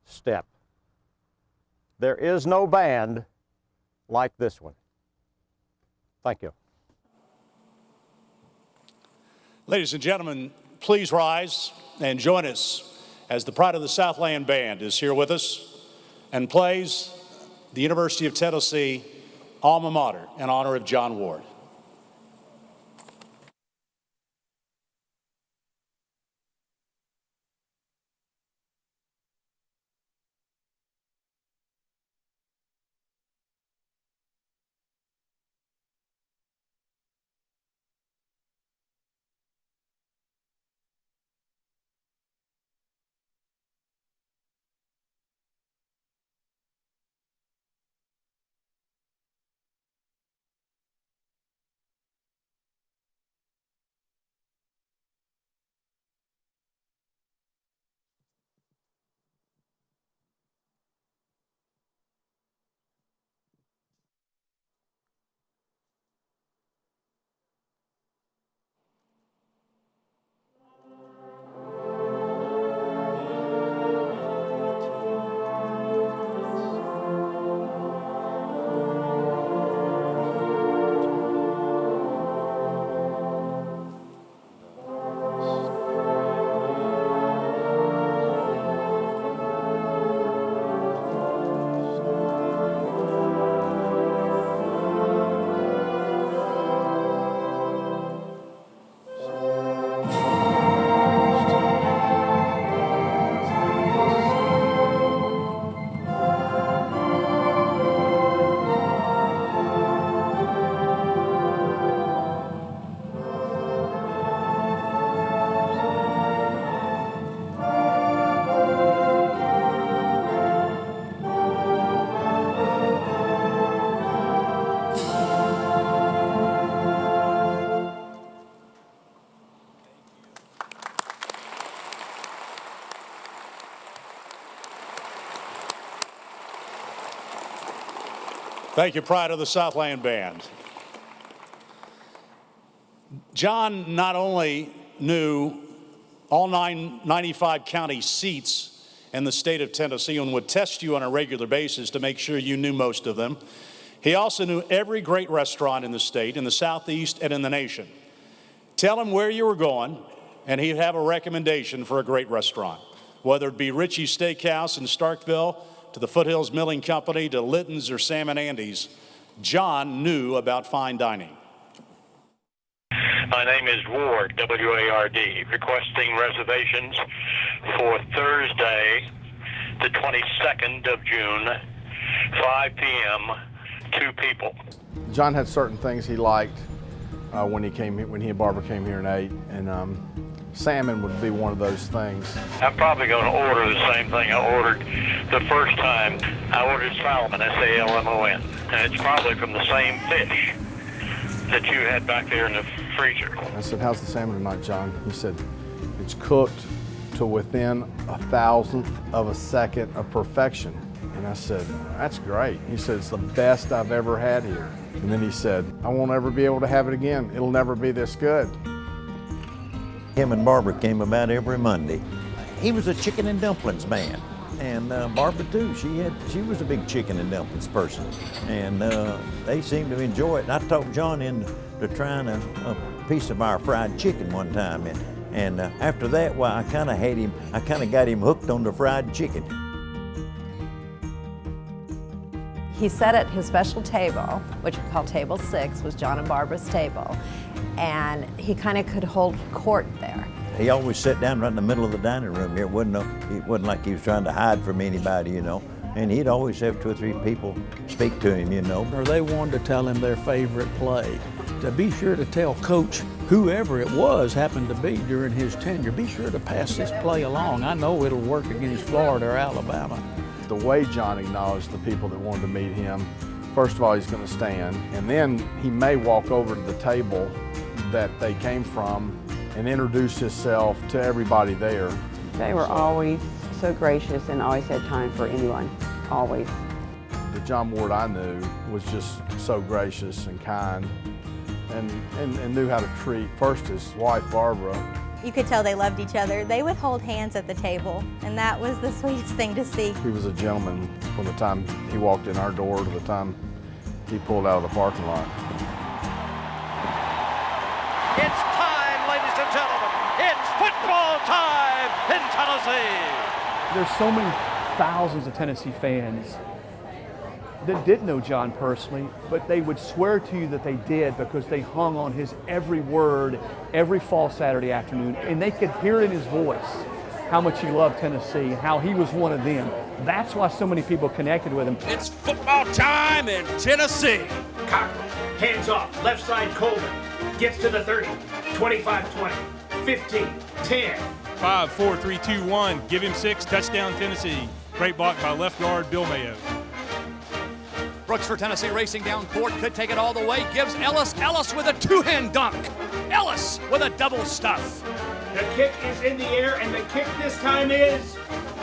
step. There is no band like this one. Thank you. Ladies and gentlemen, please rise and join us as the Pride of the Southland Band is here with us and plays the University of Tennessee alma mater in honor of John Ward. Thank you, Pride of the Southland Band. John not only knew all 95 county seats in the state of Tennessee and would test you on a regular basis to make sure you knew most of them, he also knew every great restaurant in the state, in the Southeast, and in the nation. Tell him where you were going, and he'd have a recommendation for a great restaurant, whether it be Richie's Steakhouse in Starkville, to the Foothills Milling Company, to Litton's or Sam and Andy's. John knew about fine dining. My name is Ward, W-A-R-D, requesting reservations for Thursday, the 22nd of June, 5 p.m., 2 people. John had certain things he liked when he and Barbara came here and ate, and salmon would be one of those things. I'm probably going to order the same thing I ordered the first time. I ordered salmon, S-A-L-M-O-N, and it's probably from the same fish that you had back there in the freezer. I said, how's the salmon tonight, John? He said, it's cooked to within 1,000th of a second of perfection. And I said, that's great. He said, it's the best I've ever had here. And then he said, I won't ever be able to have it again. It'll never be this good. Him and Barbara came about every Monday. He was a chicken and dumplings man, and Barbara too. She was a big chicken and dumplings person, and they seemed to enjoy it. And I talked John into trying a piece of our fried chicken one time, and after that, well, I kind of got him hooked on the fried chicken. He sat at his special table, which we call table 6, was John and Barbara's table, and he kind of could hold court there. He always sat down right in the middle of the dining room here. It wasn't like he was trying to hide from anybody, you know. And he'd always have 2 or 3 people speak to him, you know. Or they wanted to tell him their favorite play. To be sure to tell Coach, whoever it was happened to be during his tenure, be sure to pass this play along. I know it'll work against Florida or Alabama. The way John acknowledged the people that wanted to meet him, first of all, he's going to stand, and then he may walk over to the table that they came from and introduce himself to everybody there. They were always so gracious and always had time for anyone, always. The John Ward I knew was just so gracious and kind and knew how to treat first his wife, Barbara. You could tell they loved each other. They would hold hands at the table, and that was the sweetest thing to see. He was a gentleman from the time he walked in our door to the time he pulled out of the parking lot. It's time, ladies and gentlemen. It's football time in Tennessee. There's so many thousands of Tennessee fans that didn't know John personally, but they would swear to you that they did because they hung on his every word every fall Saturday afternoon, and they could hear it in his voice how much he loved Tennessee, how he was one of them. That's why so many people connected with him. It's football time in Tennessee. Cockrell, hands off, left side Coleman, gets to the 30, 25-20, 15, 10. 5, 4, 3, 2, 1, give him 6, touchdown Tennessee. Great block by left guard Bill Mayo. Brooks for Tennessee racing down court, could take it all the way, gives Ellis with a 2-hand dunk. Ellis with a double stuff. The kick is in the air, and the kick this time is...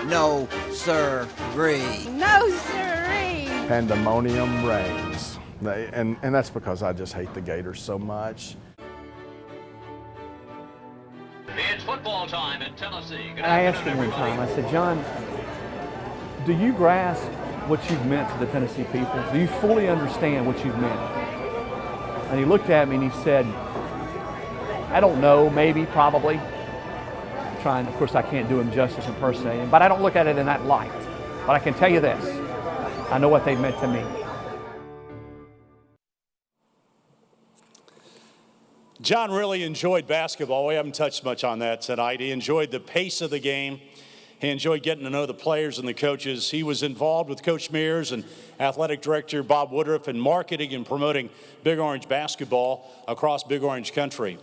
No, sir-ree. No, sir-ree. Pandemonium reigns. And that's because I just hate the Gators so much. It's football time in Tennessee. I asked him one time, I said, John, do you grasp what you've meant to the Tennessee people? Do you fully understand what you've meant? And he looked at me and he said, I don't know, maybe, probably. Trying, of course, I can't do him justice impersonating, but I don't look at it in that light. But I can tell you this, I know what they've meant to me. John really enjoyed basketball. We haven't touched much on that tonight. He enjoyed the pace of the game. He enjoyed getting to know the players and the coaches. He was involved with Coach Mears and athletic director Bob Woodruff in marketing and promoting Big Orange basketball across Big Orange country.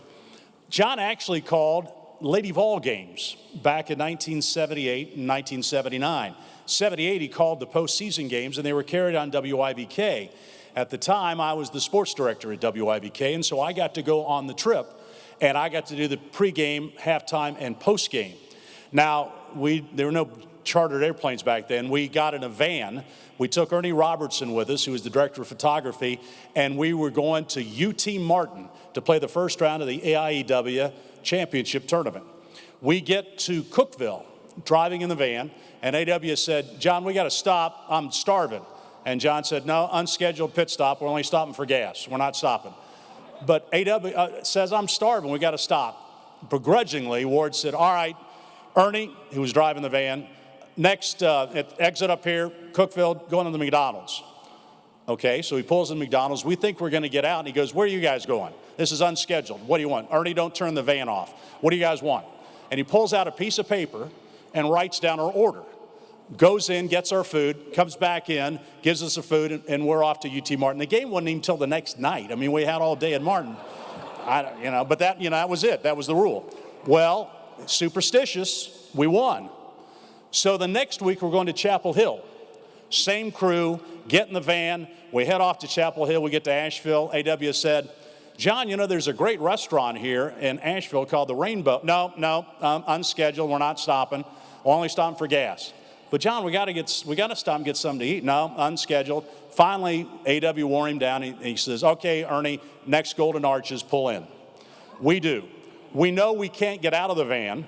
John actually called Lady Vol games back in 1978 and 1979. 78, he called the postseason games, and they were carried on WIVK. At the time, I was the sports director at WIVK, and so I got to go on the trip, and I got to do the pregame, halftime, and postgame. Now, there were no chartered airplanes back then. We got in a van. We took Ernie Robertson with us, who was the director of photography, and we were going to UT Martin to play the first round of the AIEW championship tournament. We get to Cookeville, driving in the van, and AW said, John, we got to stop. I'm starving. And John said, no, unscheduled pit stop. We're only stopping for gas. We're not stopping. But AW says, I'm starving. We got to stop. Begrudgingly, Ward said, all right, Ernie, who was driving the van, next exit up here, Cookeville, going to the McDonald's. Okay, so he pulls in McDonald's. We think we're going to get out, and he goes, where are you guys going? This is unscheduled. What do you want? Ernie, don't turn the van off. What do you guys want? And he pulls out a piece of paper and writes down our order. Goes in, gets our food, comes back in, gives us the food, and we're off to UT Martin. The game wasn't even until the next night. I mean, we had all day in Martin. But that was it. That was the rule. Well, superstitious, we won. So the next week, we're going to Chapel Hill. Same crew, get in the van. We head off to Chapel Hill. We get to Asheville. AW said, John, there's a great restaurant here in Asheville called the Rainbow. No, unscheduled. We're not stopping. We're only stopping for gas. But John, we got to stop and get something to eat. No, unscheduled. Finally, AW wore him down. He says, okay, Ernie, next Golden Arches, pull in. We do. We know we can't get out of the van,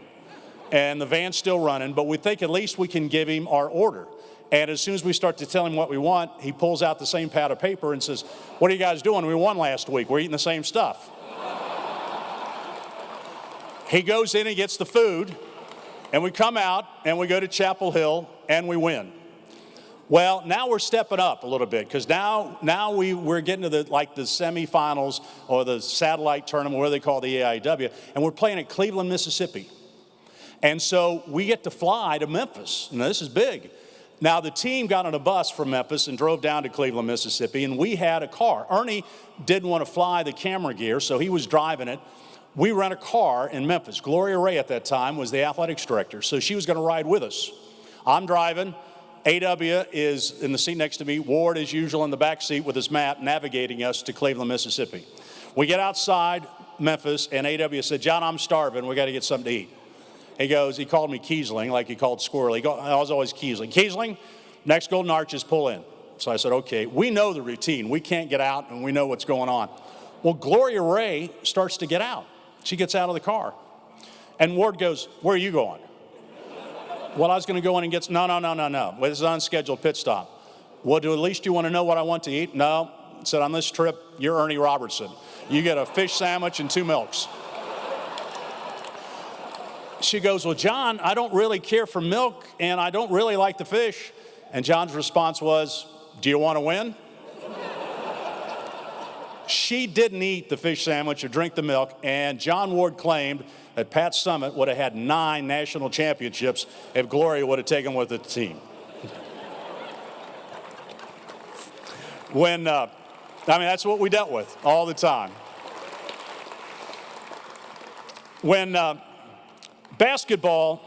and the van's still running, but we think at least we can give him our order. And as soon as we start to tell him what we want, he pulls out the same pad of paper and says, what are you guys doing? We won last week. We're eating the same stuff. He goes in and gets the food, and we come out, and we go to Chapel Hill, and we win. Well, now we're stepping up a little bit because now we're getting to the semifinals or the satellite tournament, where they call the AIW, and we're playing at Cleveland, Mississippi. And so we get to fly to Memphis. Now, this is big. Now, the team got on a bus from Memphis and drove down to Cleveland, Mississippi, and we had a car. Ernie didn't want to fly the camera gear, so he was driving it. We rent a car in Memphis. Gloria Ray at that time was the athletics director, so she was going to ride with us. I'm driving. AW is in the seat next to me. Ward, as usual, in the back seat with his map, navigating us to Cleveland, Mississippi. We get outside Memphis, and AW said, "John, I'm starving. We got to get something to eat." He called me Kesling, like he called Squirrel. I was always Kesling. Kesling, next Golden Arches, pull in. So I said, okay, we know the routine. We can't get out, and we know what's going on. Well, Gloria Ray starts to get out. She gets out of the car. And Ward goes, "Where are you going?" Well, I was going to go in and get, no. This is an unscheduled pit stop. Well, at least you want to know what I want to eat? No. I said, on this trip, you're Ernie Robertson. You get a fish sandwich and 2 milks. She goes, "Well, John, I don't really care for milk, and I don't really like the fish." And John's response was, "Do you want to win?" She didn't eat the fish sandwich or drink the milk, and John Ward claimed that Pat Summitt would have had 9 national championships if Gloria would have taken with the team. That's what we dealt with all the time. When basketball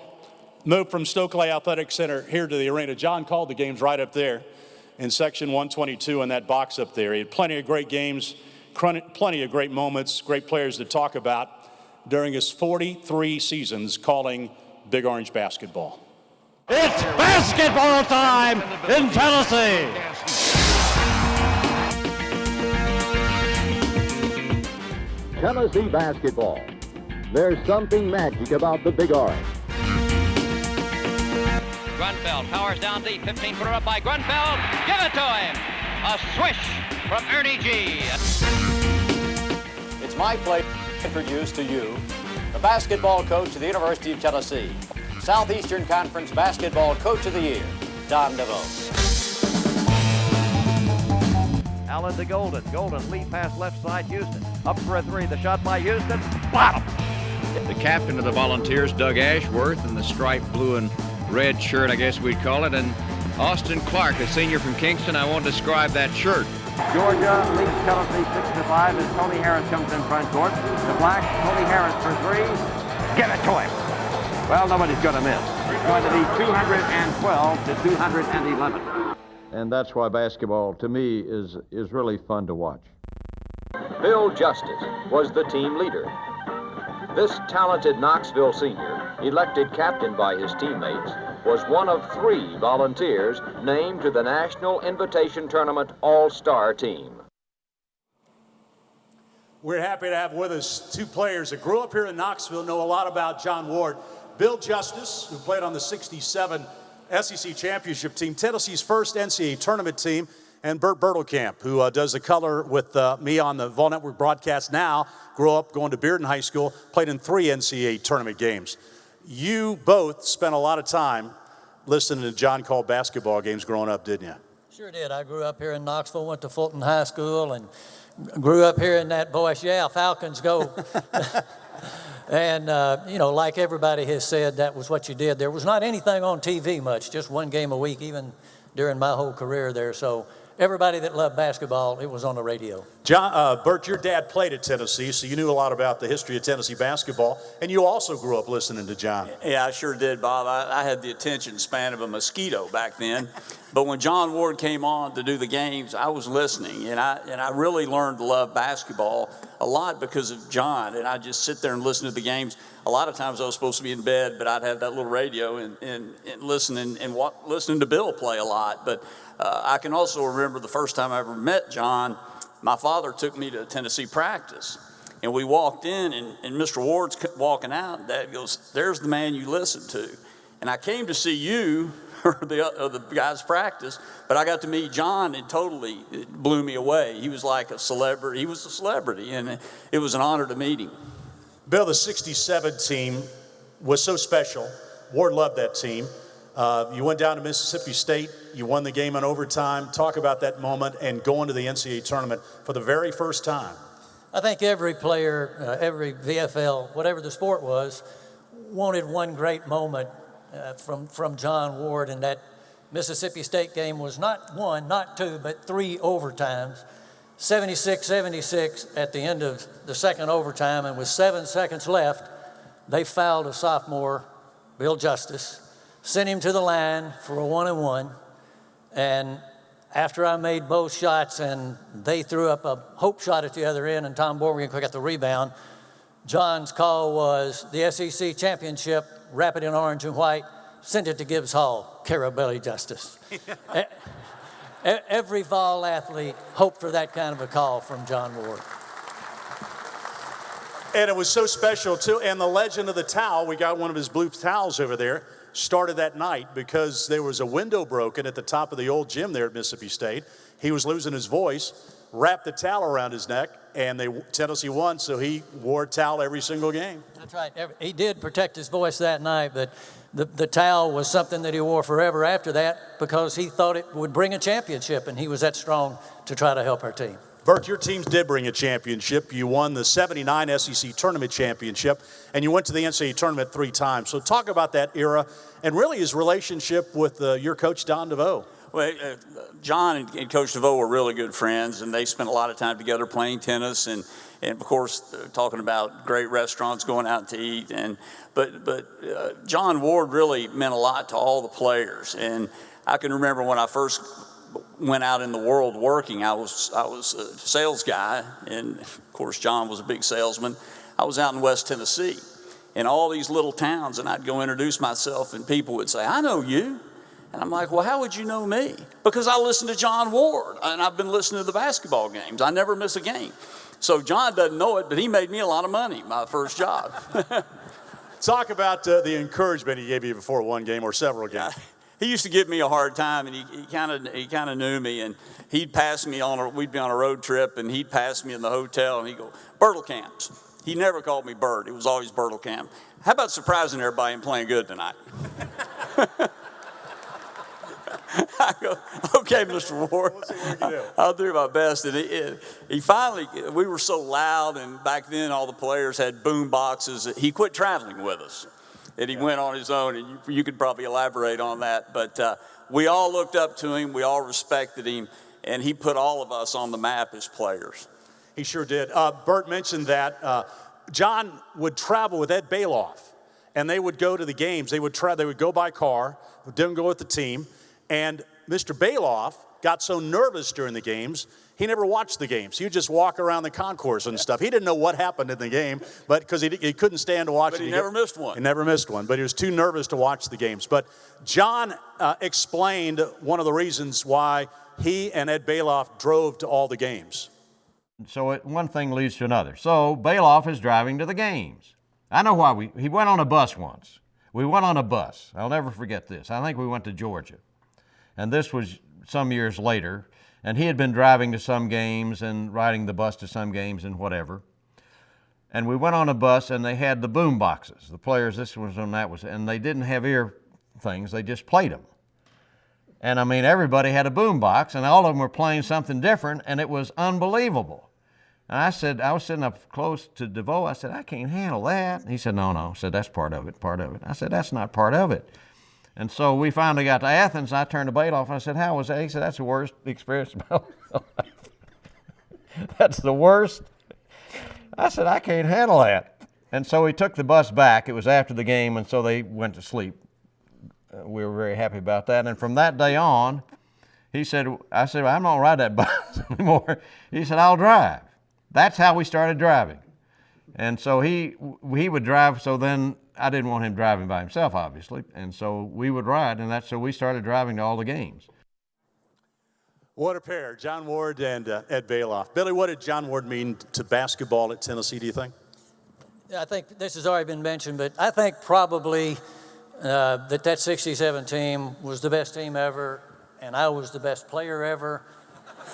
moved from Stokely Athletic Center here to the arena, John called the games right up there in section 122 in that box up there. He had plenty of great games, plenty of great moments, great players to talk about during his 43 seasons calling Big Orange basketball. It's basketball time in Tennessee. Tennessee basketball. There's something magic about the Big Orange. Grunfeld powers down deep, 15-footer up by Grunfeld. Give it to him. A swish from Ernie G. It's my pleasure to introduce to you the basketball coach of the University of Tennessee, Southeastern Conference Basketball Coach of the Year, Don DeVoe. Allen to Golden. Golden lead pass left side, Houston. Up for a 3. The shot by Houston. Bottom. The captain of the Volunteers, Doug Ashworth, in the striped blue and red shirt, I guess we'd call it, and Austin Clark, a senior from Kingston. I won't describe that shirt. Georgia leads Tennessee 6-5 as Tony Harris comes in front court. The black, Tony Harris for 3. Give it to him. Well, nobody's going to miss. It's going to be 212 to 211. And that's why basketball, to me, is really fun to watch. Bill Justus was the team leader. This talented Knoxville senior, elected captain by his teammates, was one of 3 volunteers named to the National Invitation Tournament All-Star team. We're happy to have with us 2 players that grew up here in Knoxville, know a lot about John Ward. Bill Justus, who played on the '67 SEC championship team, Tennessee's first NCAA tournament team, and Bert Bertelkamp, who does the color with me on the Vol Network broadcast now, grew up going to Bearden High School, played in 3 NCAA tournament games. You both spent a lot of time listening to John call basketball games growing up, didn't you? Sure did. I grew up here in Knoxville, went to Fulton High School, and grew up here in that voice, yeah, Falcons go. And, like everybody has said, that was what you did. There was not anything on TV much, just 1 game a week, even during my whole career there. So everybody that loved basketball, it was on the radio. John, Bert, your dad played at Tennessee, so you knew a lot about the history of Tennessee basketball, and you also grew up listening to John. Yeah, I sure did, Bob. I had the attention span of a mosquito back then. But when John Ward came on to do the games, I was listening, and I really learned to love basketball a lot because of John, and I just sit there and listen to the games. A lot of times I was supposed to be in bed, but I'd have that little radio and listening to Bill play a lot. But I can also remember the first time I ever met John, my father took me to Tennessee practice, and we walked in, and Mr. Ward's walking out, and Dad goes, "There's the man you listen to." And I came to see you, or the guys practice, but I got to meet John, and it blew me away. He was like a celebrity. He was a celebrity, and it was an honor to meet him. Bill, the 67 team was so special. Ward loved that team. You went down to Mississippi State. You won the game in overtime. Talk about that moment and going to the NCAA tournament for the very first time. I think every player, every VFL, whatever the sport was, wanted one great moment from John Ward, and that Mississippi State game was not one, not two, but 3 overtimes. 76-76 at the end of the second overtime, and with 7 seconds left, they fouled a sophomore, Bill Justus, sent him to the line for a 1-and-1, and after I made both shots and they threw up a hope shot at the other end and Tom Borgen got the rebound, John's call was the SEC championship, wrap it in orange and white, send it to Gibbs Hall, Carabelli Justus. Every Vol athlete hoped for that kind of a call from John Ward. And it was so special, too. And the legend of the towel, we got one of his blue towels over there, started that night because there was a window broken at the top of the old gym there at Mississippi State. He was losing his voice, wrapped the towel around his neck, and Tennessee won, so he wore a towel every single game. That's right. He did protect his voice that night, but the towel was something that he wore forever after that because he thought it would bring a championship, and he was that strong to try to help our team. Bert, your teams did bring a championship. You won the '79 SEC Tournament Championship, and you went to the NCAA Tournament 3 times. So talk about that era and really his relationship with your coach, Don DeVoe. Well, John and Coach DeVoe were really good friends, and they spent a lot of time together playing tennis and of course, talking about great restaurants, going out to eat. But John Ward really meant a lot to all the players. And I can remember when I first went out in the world working, I was a sales guy, and of course John was a big salesman. I was out in West Tennessee in all these little towns, and I'd go introduce myself, and people would say, "I know you." And I'm like, "Well, how would you know me?" Because I listen to John Ward, and I've been listening to the basketball games. I never miss a game. So John doesn't know it, but he made me a lot of money, my first job. Talk about the encouragement he gave you before one game or several games. He used to give me a hard time, and he kind of knew me, and he'd pass me we'd be on a road trip, and he'd pass me in the hotel, and he'd go, "Bertelkamp." He never called me Bert. It was always Bertelkamp. How about surprising everybody and playing good tonight? I go, "Okay, Mr. Ward, I'll do my best." And he finally, we were so loud, and back then all the players had boom boxes. He quit traveling with us, and he went on his own, and you could probably elaborate on that. But we all looked up to him, we all respected him, and he put all of us on the map as players. He sure did. Bert mentioned that John would travel with Ed Bailoff, and they would go to the games. They would go by car, didn't go with the team. And Mr. Bailoff got so nervous during the games, he never watched the games. He would just walk around the concourse and stuff. He didn't know what happened in the game, but because he couldn't stand to watch it. But he never missed one. He never missed one, but he was too nervous to watch the games. But John explained one of the reasons why he and Ed Bailoff drove to all the games. So one thing leads to another. So Bailoff is driving to the games. I know why he went on a bus once. We went on a bus. I'll never forget this. I think we went to Georgia. And this was some years later, and he had been driving to some games and riding the bus to some games and whatever. And we went on a bus, and they had the boom boxes. The players, this was and that was, and they didn't have ear things, they just played them. And I mean, everybody had a boom box, and all of them were playing something different, and it was unbelievable. And I was sitting up close to DeVoe, I said, "I can't handle that." And he said, No. I said, "That's part of it, part of it." I said, "That's not part of it." And so we finally got to Athens, and I turned to Bailoff, and I said, "How was that?" He said, "That's the worst experience of my life." That's the worst. I said, "I can't handle that." And so he took the bus back. It was after the game, and so they went to sleep. We were very happy about that. And from that day on, I said, "I'm not going to ride that bus anymore." He said, "I'll drive." That's how we started driving. And so he would drive, so then I didn't want him driving by himself, obviously, and so we would ride, and so we started driving to all the games. What a pair, John Ward and Ed Bailoff. Billy, what did John Ward mean to basketball at Tennessee, do you think? I think this has already been mentioned, but I think probably that 67 team was the best team ever, and I was the best player ever,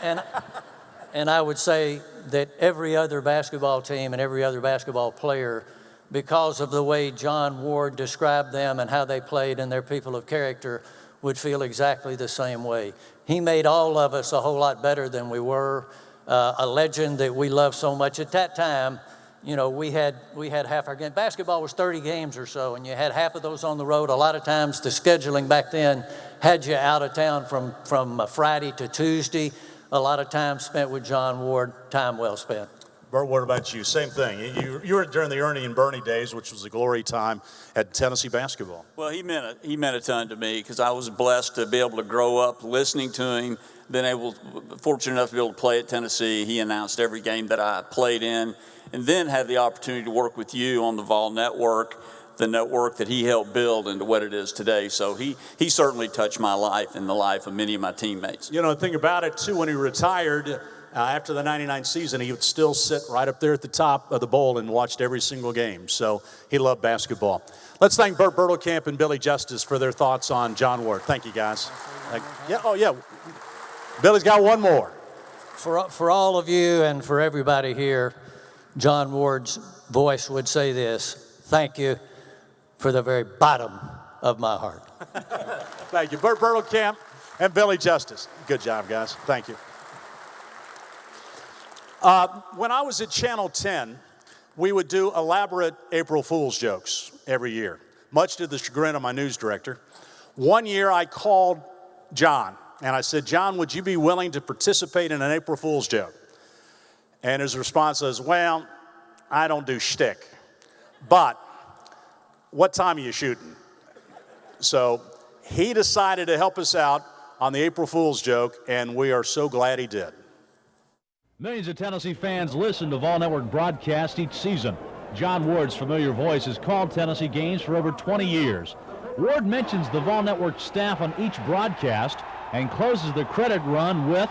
and I would say that every other basketball team and every other basketball player because of the way John Ward described them and how they played and their people of character, would feel exactly the same way. He made all of us a whole lot better than we were. A legend that we loved so much. At that time, you know, we had half our game. Basketball was 30 games or so, and you had half of those on the road. A lot of times the scheduling back then had you out of town from Friday to Tuesday. A lot of time spent with John Ward, time well spent. Bert, what about you? Same thing. You were during the Ernie and Bernie days, which was a glory time at Tennessee basketball. Well, he meant a ton to me because I was blessed to be able to grow up listening to him, fortunate enough to be able to play at Tennessee. He announced every game that I played in, and then had the opportunity to work with you on the Vol Network, the network that he helped build into what it is today. So he certainly touched my life and the life of many of my teammates. You know, the thing about it, too, when he retired, after the 99 season, he would still sit right up there at the top of the bowl and watched every single game. So he loved basketball. Let's thank Bert Bertelkamp and Billy Justus for their thoughts on John Ward. Thank you, guys. Yeah. Billy's got one more. For all of you and for everybody here, John Ward's voice would say this: thank you for the very bottom of my heart. Thank you. Bert Bertelkamp and Billy Justus. Good job, guys. Thank you. When I was at Channel 10, we would do elaborate April Fool's jokes every year, much to the chagrin of my news director. One year I called John and I said, John, would you be willing to participate in an April Fool's joke? And his response was, well, I don't do shtick, but what time are you shooting? So he decided to help us out on the April Fool's joke, and we are so glad he did. Millions of Tennessee fans listen to Vol Network broadcast each season. John Ward's familiar voice has called Tennessee games for over 20 years. Ward mentions the Vol Network staff on each broadcast and closes the credit run with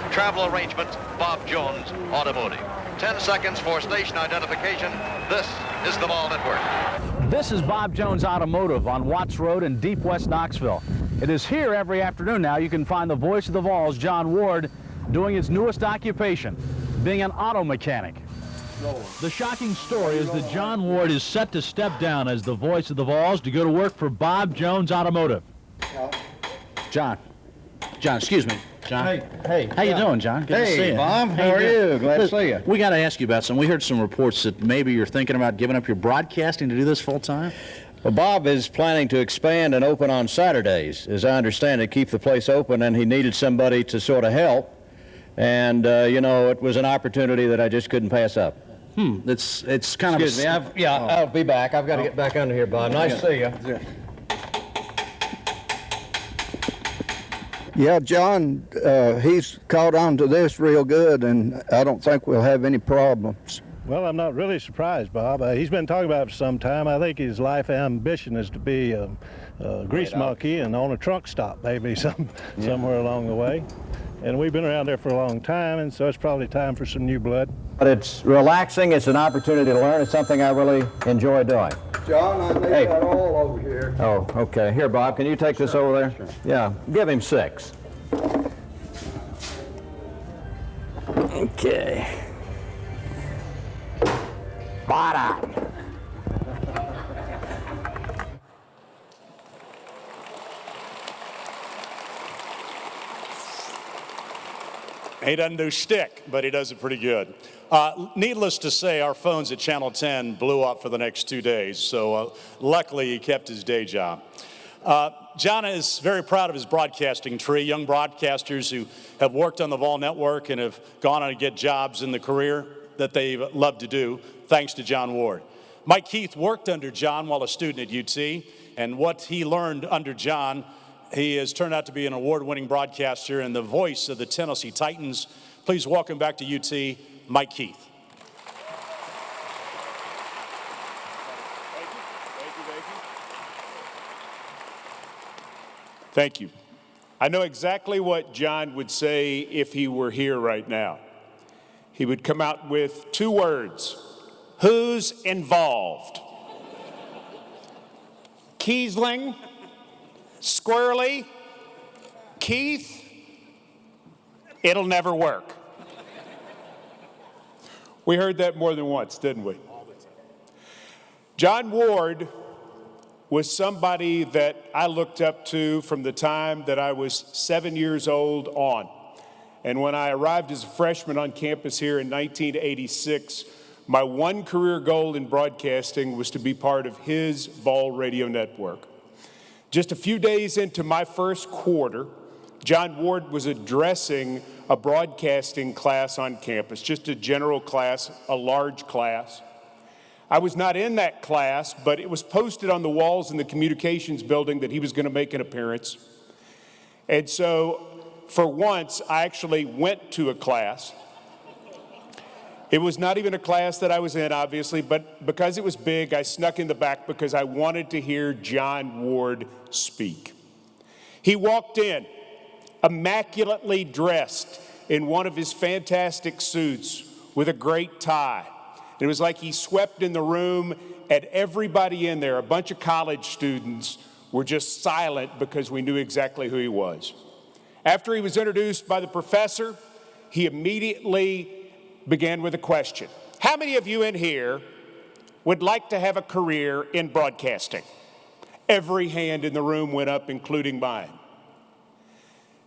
travel arrangements, Bob Jones Automotive. 10 seconds for station identification. This is the Vol Network. This is Bob Jones Automotive on Watts Road in Deep West Knoxville. It is here every afternoon now. You can find the voice of the Vols, John Ward, doing his newest occupation, being an auto mechanic. The shocking story is that John Ward is set to step down as the voice of the Vols to go to work for Bob Jones Automotive. John, excuse me. John. Hey. How you doing, John? Good to see you. Bob. How are you? Glad to see you. We got to ask you about something. We heard some reports that maybe you're thinking about giving up your broadcasting to do this full time. Well, Bob is planning to expand and open on Saturdays, as I understand it, keep the place open, and he needed somebody to sort of help. And, you know, it was an opportunity that I just couldn't pass up. It's kind Excuse of... me, I'll be back. I've got to get back under here, Bob. Nice to see you. Yeah. Yeah, John, he's caught on to this real good, and I don't think we'll have any problems. Well, I'm not really surprised, Bob. He's been talking about it for some time. I think his life ambition is to be a grease monkey and own a truck stop, maybe somewhere along the way. And we've been around there for a long time, and so it's probably time for some new blood. But it's relaxing. It's an opportunity to learn. It's something I really enjoy doing. John, I need that all over here. Oh, okay. Here, Bob, can you take this over there? Sure. Yeah, give him 6. Okay. Bada. He doesn't do shtick, but he does it pretty good. Needless to say, our phones at Channel 10 blew up for the next 2 days, so luckily he kept his day job. John is very proud of his broadcasting tree, young broadcasters who have worked on the Vol Network and have gone on to get jobs in the career that they love to do, thanks to John Ward. Mike Keith worked under John while a student at UT, and what he learned under John, he has turned out to be an award-winning broadcaster and the voice of the Tennessee Titans. Please welcome back to UT, Mike Keith. Thank you. I know exactly what John would say if he were here right now. He would come out with 2 words. Who's involved? Kesling, Squirrely, Keith, it'll never work. We heard that more than once, didn't we? John Ward was somebody that I looked up to from the time that I was 7 years old on. And when I arrived as a freshman on campus here in 1986, my one career goal in broadcasting was to be part of his Vol radio network. Just a few days into my first quarter, John Ward was addressing a broadcasting class on campus, just a general class, a large class. I was not in that class, but it was posted on the walls in the communications building that he was going to make an appearance. And so, for once, I actually went to a class. It was not even a class that I was in, obviously, but because it was big, I snuck in the back because I wanted to hear John Ward speak. He walked in, immaculately dressed in one of his fantastic suits with a great tie. It was like he swept in the room, and everybody in there, a bunch of college students, were just silent because we knew exactly who he was. After he was introduced by the professor, he immediately began with a question. How many of you in here would like to have a career in broadcasting? Every hand in the room went up, including mine.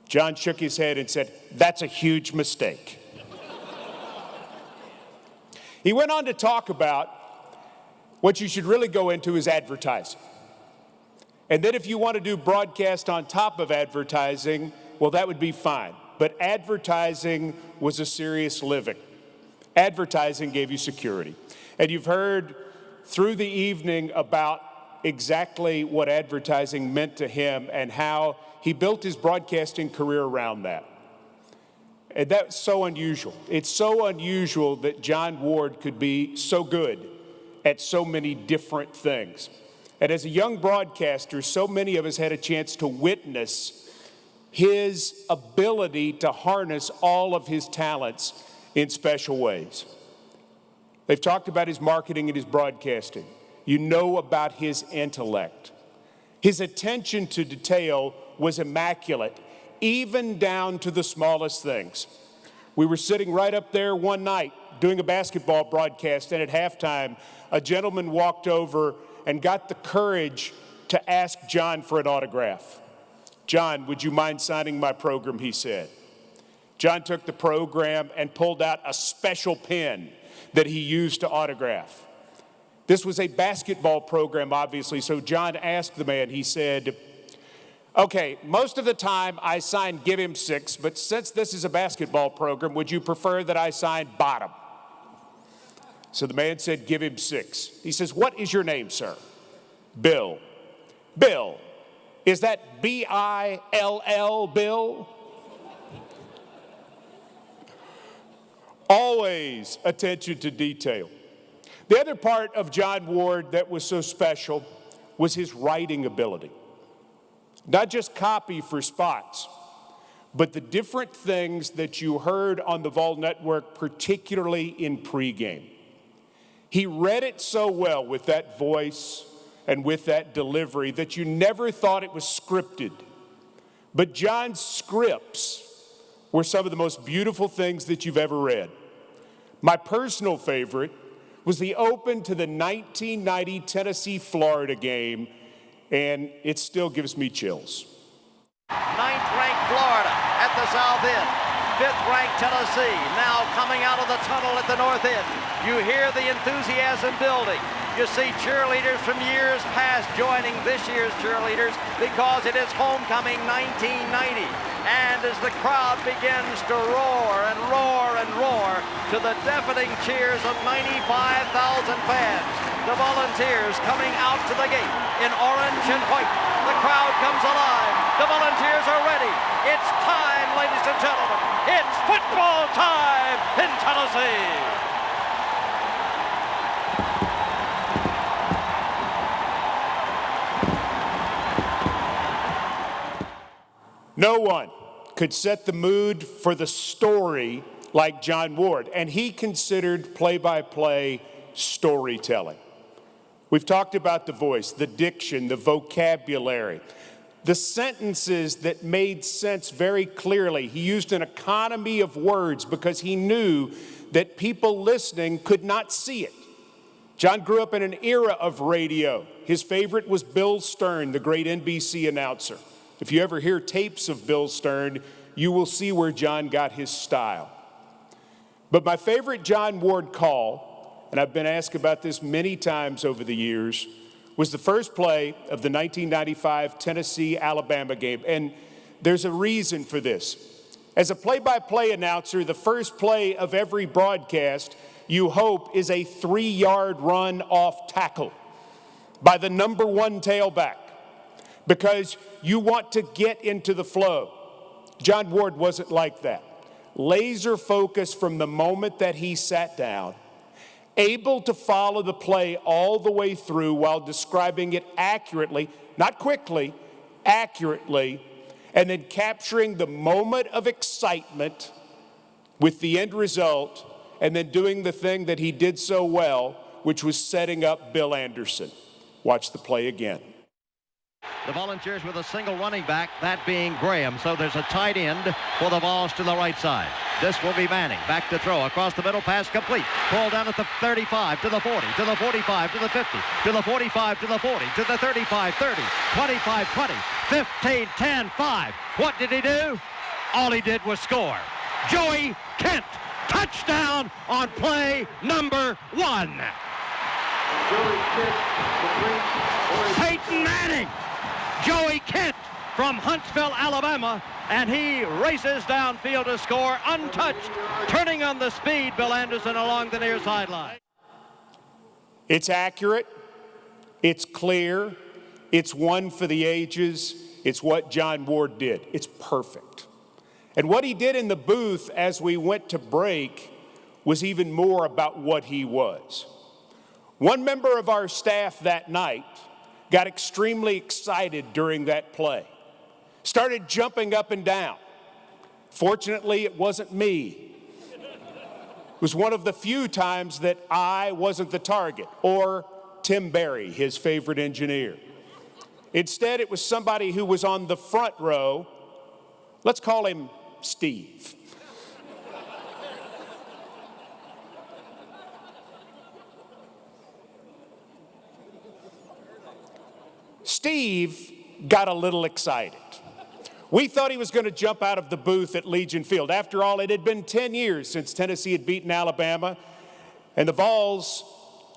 John shook his head and said, "That's a huge mistake." He went on to talk about what you should really go into is advertising. And then if you want to do broadcast on top of advertising, well, that would be fine. But advertising was a serious living. Advertising gave you security. And you've heard through the evening about exactly what advertising meant to him and how he built his broadcasting career around that. And that's so unusual. It's so unusual that John Ward could be so good at so many different things. And as a young broadcaster, so many of us had a chance to witness his ability to harness all of his talents in special ways. They've talked about his marketing and his broadcasting. You know about his intellect. His attention to detail was immaculate, even down to the smallest things. We were sitting right up there one night doing a basketball broadcast, and at halftime, a gentleman walked over and got the courage to ask John for an autograph. "John, would you mind signing my program?" he said. John took the program and pulled out a special pen that he used to autograph. This was a basketball program, obviously, so John asked the man, he said, "Okay, most of the time I sign give him 6, but since this is a basketball program, would you prefer that I sign bottom?" So the man said, "Give him 6. He says, "What is your name, sir?" "Bill." "Bill, is that B-I-L-L, Bill?" Always attention to detail. The other part of John Ward that was so special was his writing ability. Not just copy for spots, but the different things that you heard on the Vol Network, particularly in pregame. He read it so well with that voice and with that delivery that you never thought it was scripted. But John's scripts were some of the most beautiful things that you've ever read. My personal favorite was the open to the 1990 Tennessee-Florida game, and it still gives me chills. 9th-ranked Florida at the south end. 5th-ranked Tennessee now coming out of the tunnel at the north end. You hear the enthusiasm building. You see cheerleaders from years past joining this year's cheerleaders because it is homecoming 1990. And as the crowd begins to roar and roar and roar to the deafening cheers of 95,000 fans, the Volunteers coming out to the gate in orange and white. The crowd comes alive. The Volunteers are ready. It's time, ladies and gentlemen. It's football time in Tennessee. No one could set the mood for the story like John Ward, and he considered play-by-play storytelling. We've talked about the voice, the diction, the vocabulary, the sentences that made sense very clearly. He used an economy of words because he knew that people listening could not see it. John grew up in an era of radio. His favorite was Bill Stern, the great NBC announcer. If you ever hear tapes of Bill Stern, you will see where John got his style. But my favorite John Ward call, and I've been asked about this many times over the years, was the first play of the 1995 Tennessee-Alabama game. And there's a reason for this. As a play-by-play announcer, the first play of every broadcast, you hope, is a 3-yard run off tackle by the number 1 tailback, because you want to get into the flow. John Ward wasn't like that. Laser focused from the moment that he sat down, able to follow the play all the way through while describing it accurately, not quickly, accurately, and then capturing the moment of excitement with the end result, and then doing the thing that he did so well, which was setting up Bill Anderson. Watch the play again. The Volunteers with a single running back, that being Graham. So there's a tight end for the Vols to the right side. This will be Manning. Back to throw. Across the middle, pass complete. Ball down at the 35, to the 40, to the 45, to the 50, to the 45, to the 40, to the 35, 30, 25, 20, 15, 10, 5. What did he do? All he did was score. Joey Kent. Touchdown on play number 1. Peyton Manning. Joey Kent from Huntsville, Alabama, and he races downfield to score untouched, turning on the speed, Bill Anderson along the near sideline. It's accurate, it's clear, it's one for the ages, it's what John Ward did. It's perfect. And what he did in the booth as we went to break was even more about what he was. One member of our staff that night got extremely excited during that play, started jumping up and down. Fortunately, it wasn't me. It was one of the few times that I wasn't the target, or Tim Barry, his favorite engineer. Instead, it was somebody who was on the front row. Let's call him Steve. Steve got a little excited. We thought he was going to jump out of the booth at Legion Field. After all, it had been 10 years since Tennessee had beaten Alabama, and the Vols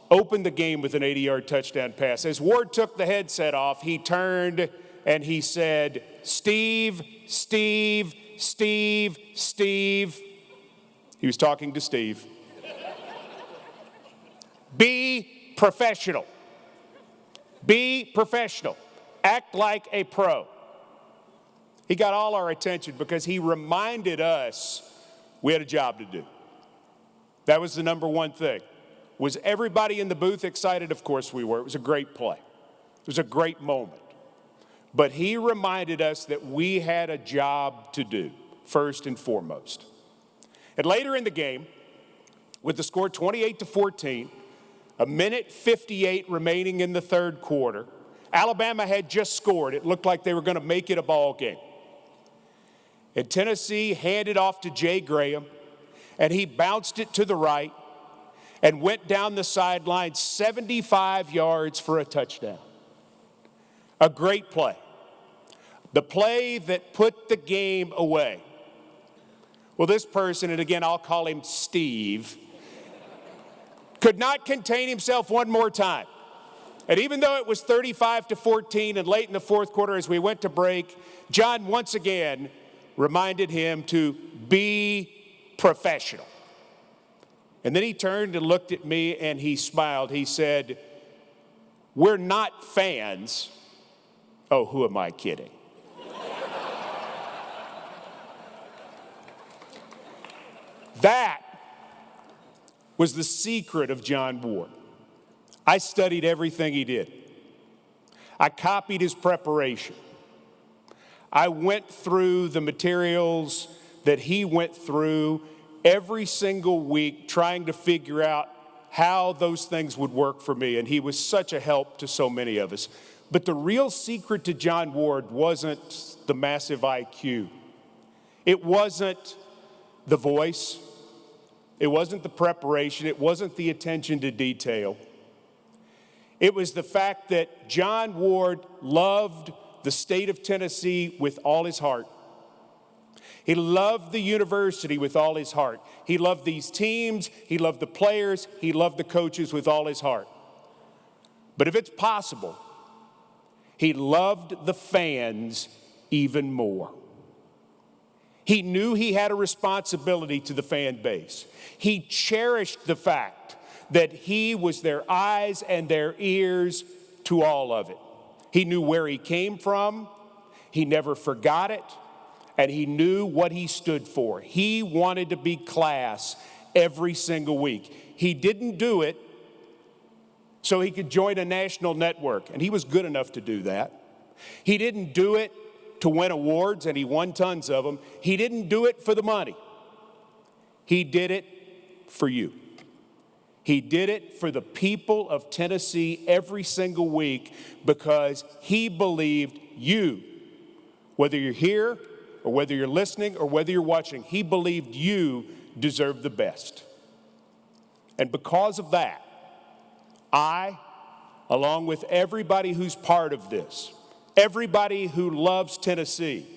opened the game with an 80-yard touchdown pass. As Ward took the headset off, he turned and he said, "Steve, Steve, Steve, Steve." He was talking to Steve. "Be professional. Be professional. Act like a pro." He got all our attention because he reminded us we had a job to do. That was the number one thing. Was everybody in the booth excited? Of course we were. It was a great play. It was a great moment. But he reminded us that we had a job to do, first and foremost. And later in the game, with the score 28-14, a minute 58 remaining in the third quarter, Alabama had just scored. It looked like they were going to make it a ball game. And Tennessee handed off to Jay Graham, and he bounced it to the right and went down the sideline 75 yards for a touchdown. A great play. The play that put the game away. Well, this person, and again, I'll call him Steve, could not contain himself one more time. And even though it was 35-14 and late in the fourth quarter as we went to break, John once again reminded him to be professional. And then he turned and looked at me and he smiled. He said, "We're not fans." Oh, who am I kidding? That was the secret of John Ward. I studied everything he did. I copied his preparation. I went through the materials that he went through every single week trying to figure out how those things would work for me, and he was such a help to so many of us. But the real secret to John Ward wasn't the massive IQ. It wasn't the voice. It wasn't the preparation. It wasn't the attention to detail. It was the fact that John Ward loved the state of Tennessee with all his heart. He loved the university with all his heart. He loved these teams. He loved the players. He loved the coaches with all his heart. But if it's possible, he loved the fans even more. He knew he had a responsibility to the fan base. He cherished the fact that he was their eyes and their ears to all of it. He knew where he came from. He never forgot it. And he knew what he stood for. He wanted to be class every single week. He didn't do it so he could join a national network, and he was good enough to do that. He didn't do it to win awards, and he won tons of them. He didn't do it for the money. He did it for you. He did it for the people of Tennessee every single week because he believed you, whether you're here or whether you're listening or whether you're watching, he believed you deserved the best. And because of that, I, along with everybody who's part of this, everybody who loves Tennessee,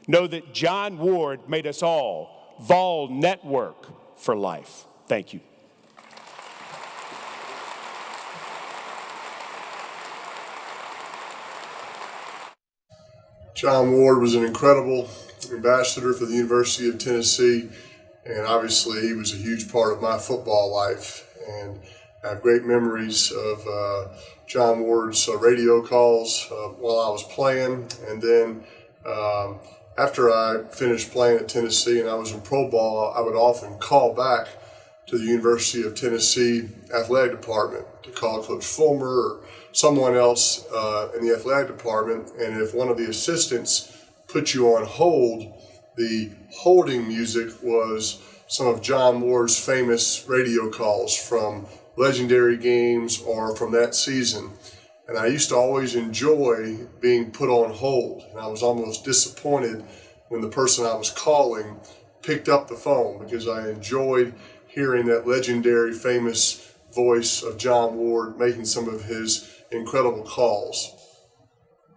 know that John Ward made us all Vol Network for life. Thank you. John Ward was an incredible ambassador for the University of Tennessee, and obviously he was a huge part of my football life. And I have great memories of John Ward's radio calls while I was playing, and then after I finished playing at Tennessee and I was in pro ball, I would often call back to the University of Tennessee athletic department to call Coach Fulmer or someone else in the athletic department, and if one of the assistants put you on hold, the holding music was some of John Ward's famous radio calls from legendary games or from that season. And I used to always enjoy being put on hold, and I was almost disappointed when the person I was calling picked up the phone because I enjoyed hearing that legendary famous voice of John Ward making some of his incredible calls.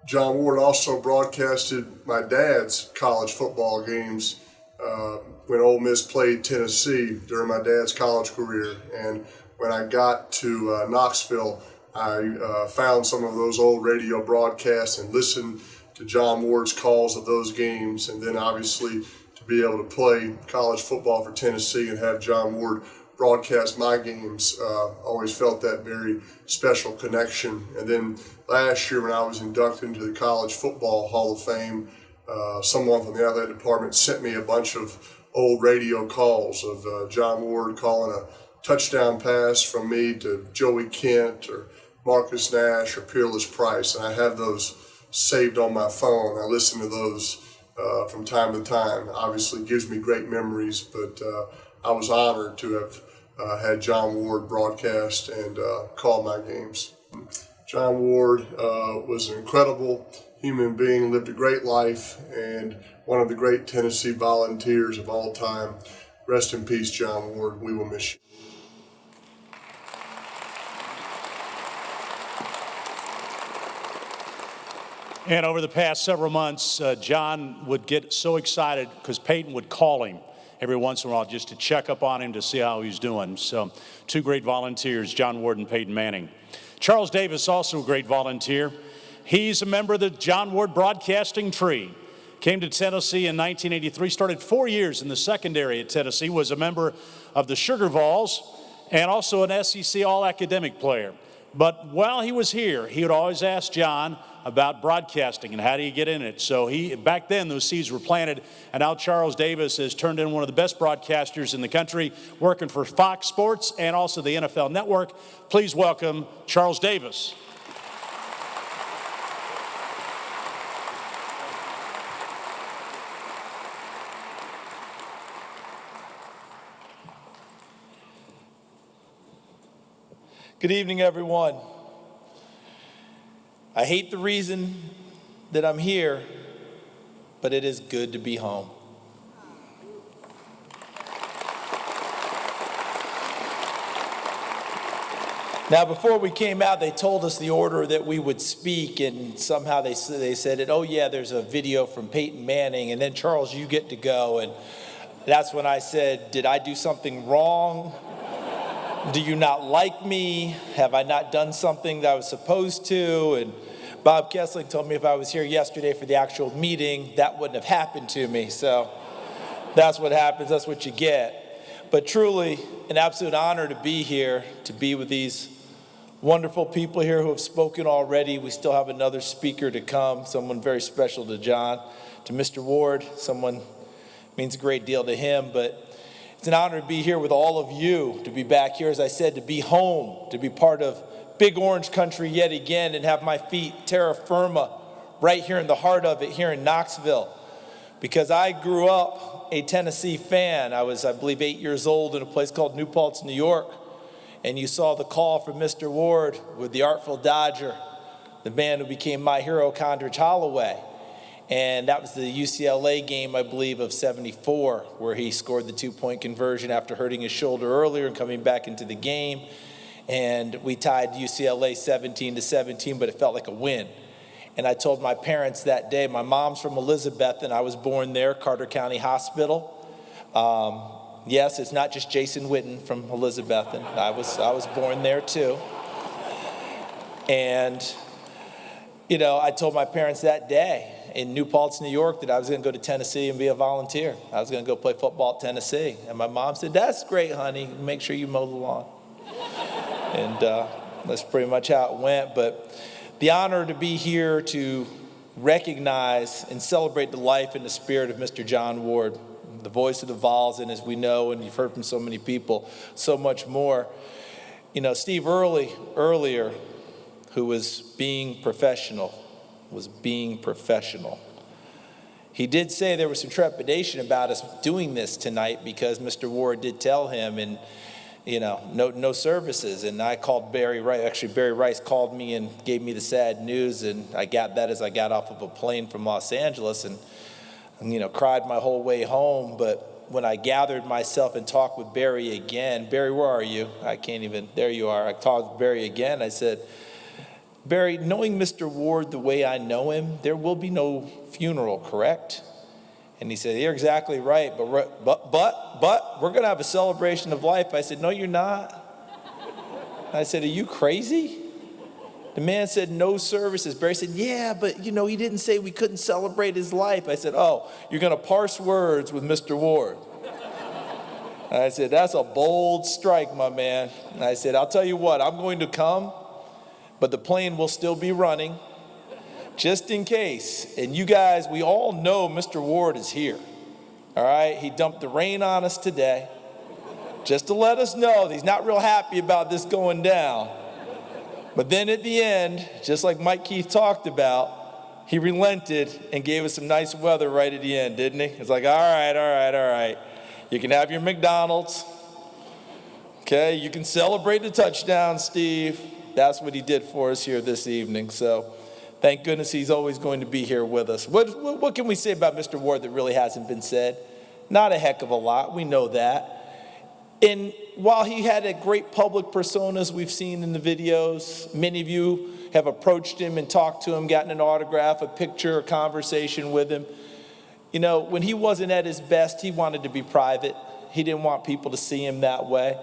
John Ward also broadcasted my dad's college football games when Ole Miss played Tennessee during my dad's college career. And when I got to Knoxville, I found some of those old radio broadcasts and listened to John Ward's calls of those games. And then obviously to be able to play college football for Tennessee and have John Ward broadcast my games, always felt that very special connection. And then last year when I was inducted into the College Football Hall of Fame, someone from the athletic department sent me a bunch of old radio calls of John Ward calling a touchdown pass from me to Joey Kent or Marcus Nash or Peerless Price, and I have those saved on my phone. I listen to those from time to time. Obviously gives me great memories, but I was honored to have had John Ward broadcast and call my games. John Ward was an incredible human being, lived a great life, and one of the great Tennessee Volunteers of all time. Rest in peace, John Ward. We will miss you. And over the past several months, John would get so excited because Peyton would call him every once in a while just to check up on him to see how he's doing. So two great volunteers, John Ward and Peyton Manning. Charles Davis, also a great volunteer. He's a member of the John Ward Broadcasting Tree. Came to Tennessee in 1983, started 4 years in the secondary at Tennessee, was a member of the Sugar Vols, and also an SEC All-Academic player. But while he was here, he would always ask John about broadcasting and how do you get in it. So back then those seeds were planted, and now Charles Davis has turned in one of the best broadcasters in the country, working for Fox Sports and also the NFL Network. Please welcome Charles Davis. Good evening, everyone. I hate the reason that I'm here, but it is good to be home. Now, before we came out, they told us the order that we would speak, and somehow they said it, oh yeah, there's a video from Peyton Manning, and then Charles, you get to go. And that's when I said, did I do something wrong? Do you not like me? Have I not done something that I was supposed to? And Bob Kesling told me if I was here yesterday for the actual meeting, that wouldn't have happened to me. So that's what happens, that's what you get. But truly, an absolute honor to be here, to be with these wonderful people here who have spoken already. We still have another speaker to come, someone very special to John, to Mr. Ward, someone means a great deal to him. But it's an honor to be here with all of you, to be back here, as I said, to be home, to be part of Big Orange country yet again, and have my feet terra firma right here in the heart of it, here in Knoxville. Because I grew up a Tennessee fan. I was, I believe, 8 years old in a place called New Paltz, New York. And you saw the call from Mr. Ward with the Artful Dodger, the man who became my hero, Condridge Holloway. And that was the UCLA game, I believe, of '74, where he scored the 2-point conversion after hurting his shoulder earlier and coming back into the game. And we tied UCLA 17-17, but it felt like a win. And I told my parents that day, my mom's from Elizabethton. I was born there, Carter County Hospital. Yes, it's not just Jason Witten from Elizabethton. I was born there too. And, you know, I told my parents that day in New Paltz, New York, that I was going to go to Tennessee and be a volunteer. I was going to go play football at Tennessee. And my mom said, that's great, honey. Make sure you mow the lawn. And that's pretty much how it went. But the honor to be here to recognize and celebrate the life and the spirit of Mr. John Ward, the voice of the Vols, and as we know, and you've heard from so many people, so much more. You know, Steve earlier, who was being professional. He did say there was some trepidation about us doing this tonight because Mr. Ward did tell him, and you know, no services. And I called Barry Rice. Actually, Barry Rice called me and gave me the sad news, and I got that as I got off of a plane from Los Angeles, and you know, cried my whole way home. But when I gathered myself and talked with Barry again, Barry, where are you? I can't even, there you are. I talked with Barry again. I said, Barry, knowing Mr. Ward the way I know him, there will be no funeral, correct? And he said, you're exactly right, but we're going to have a celebration of life. I said, no, you're not. I said, are you crazy? The man said, no services. Barry said, yeah, but you know, he didn't say we couldn't celebrate his life. I said, oh, you're going to parse words with Mr. Ward. I said, that's a bold strike, my man. I said, I'll tell you what, I'm going to come, but the plane will still be running. Just in case. And you guys, we all know Mr. Ward is here. All right? He dumped the rain on us today just to let us know that he's not real happy about this going down. But then at the end, just like Mike Keith talked about, he relented and gave us some nice weather right at the end, didn't he? It's like, all right. You can have your McDonald's. Okay? You can celebrate the touchdown, Steve. That's what he did for us here this evening. So thank goodness he's always going to be here with us. What can we say about Mr. Ward that really hasn't been said? Not a heck of a lot. We know that. And while he had a great public persona, as we've seen in the videos, many of you have approached him and talked to him, gotten an autograph, a picture, a conversation with him. You know, when he wasn't at his best, he wanted to be private. He didn't want people to see him that way.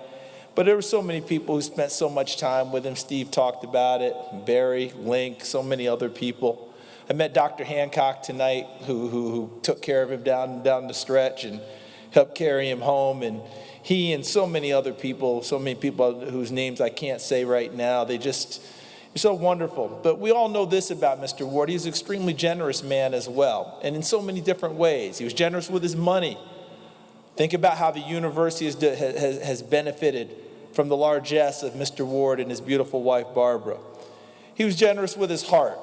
But there were so many people who spent so much time with him. Steve talked about it, Barry, Link, so many other people. I met Dr. Hancock tonight, who took care of him down the stretch and helped carry him home. And he and so many other people, so many people whose names I can't say right now, they're so wonderful. But we all know this about Mr. Ward. He's an extremely generous man as well, and in so many different ways. He was generous with his money. Think about how the university has benefited from the largesse of Mr. Ward and his beautiful wife, Barbara. He was generous with his heart,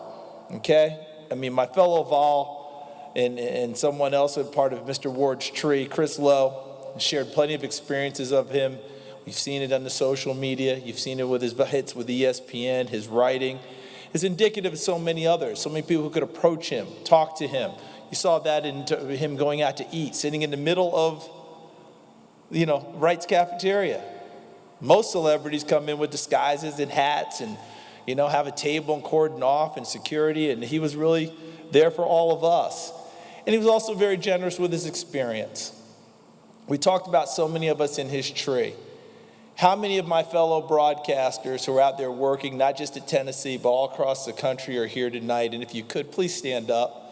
okay? I mean, my fellow Vol and someone else, a part of Mr. Ward's tree, Chris Lowe, shared plenty of experiences of him. We've seen it on the social media. You've seen it with his hits with ESPN, his writing. It's indicative of so many others, so many people who could approach him, talk to him. You saw that in him going out to eat, sitting in the middle of, Wright's cafeteria. Most celebrities come in with disguises and hats and, have a table and cordon off and security, and he was really there for all of us. And he was also very generous with his experience. We talked about so many of us in his tree. How many of my fellow broadcasters who are out there working, not just at Tennessee, but all across the country are here tonight? And if you could, please stand up,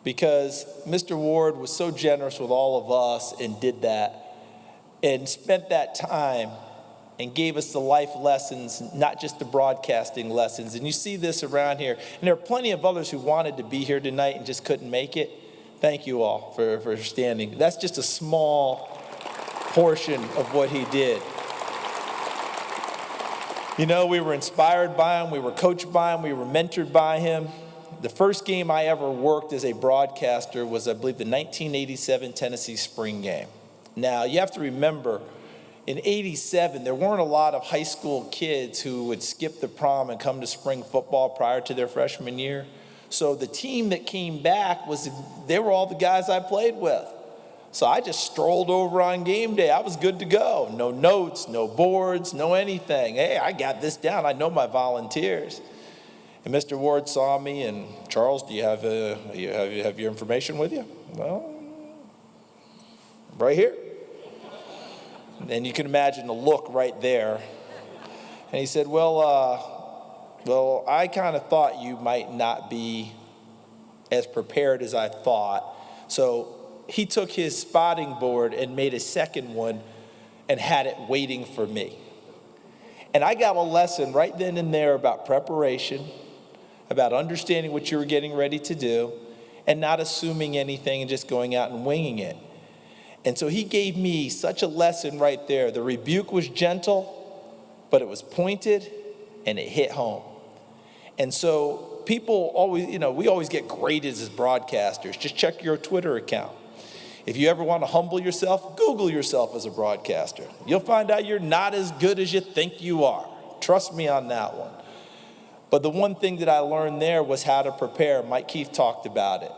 because Mr. Ward was so generous with all of us and did that and spent that time and gave us the life lessons, not just the broadcasting lessons. And you see this around here. And there are plenty of others who wanted to be here tonight and just couldn't make it. Thank you all for standing. That's just a small portion of what he did. We were inspired by him, we were coached by him, we were mentored by him. The first game I ever worked as a broadcaster was, I believe, the 1987 Tennessee spring game. Now, you have to remember, in 87, there weren't a lot of high school kids who would skip the prom and come to spring football prior to their freshman year. So the team that came back, they were all the guys I played with. So I just strolled over on game day. I was good to go. No notes, no boards, no anything. Hey, I got this down. I know my volunteers. And Mr. Ward saw me, and Charles, do you have your information with you? Well, right here. And you can imagine the look right there. And he said, well, I kind of thought you might not be as prepared as I thought. So he took his spotting board and made a second one and had it waiting for me. And I got a lesson right then and there about preparation, about understanding what you were getting ready to do, and not assuming anything and just going out and winging it. And so he gave me such a lesson right there. The rebuke was gentle, but it was pointed, and it hit home. And so people always, we always get graded as broadcasters. Just check your Twitter account. If you ever want to humble yourself, Google yourself as a broadcaster. You'll find out you're not as good as you think you are. Trust me on that one. But the one thing that I learned there was how to prepare. Mike Keith talked about it.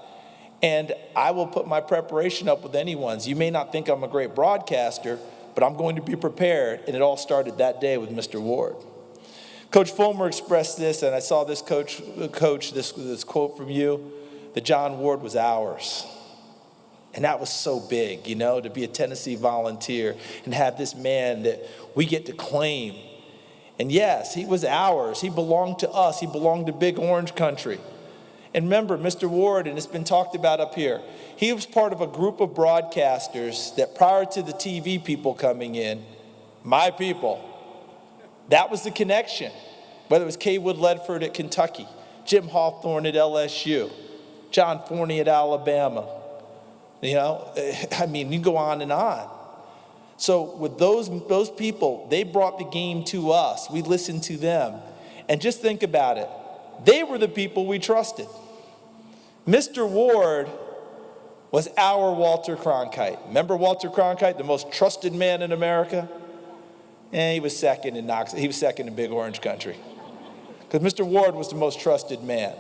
And I will put my preparation up with anyone's. You may not think I'm a great broadcaster, but I'm going to be prepared. And it all started that day with Mr. Ward. Coach Fulmer expressed this, and I saw this coach this quote from you, that John Ward was ours. And that was so big, to be a Tennessee Volunteer and have this man that we get to claim. And yes, he was ours. He belonged to us. He belonged to Big Orange Country. And remember, Mr. Ward, and it's been talked about up here, he was part of a group of broadcasters that prior to the TV people coming in, my people, that was the connection. Whether it was Kaywood Ledford at Kentucky, Jim Hawthorne at LSU, John Forney at Alabama. You can go on and on. So with those people, they brought the game to us. We listened to them. And just think about it. They were the people we trusted. Mr. Ward was our Walter Cronkite. Remember Walter Cronkite, the most trusted man in America? And he was second in Knoxville. He was second in Big Orange Country. Because Mr. Ward was the most trusted man.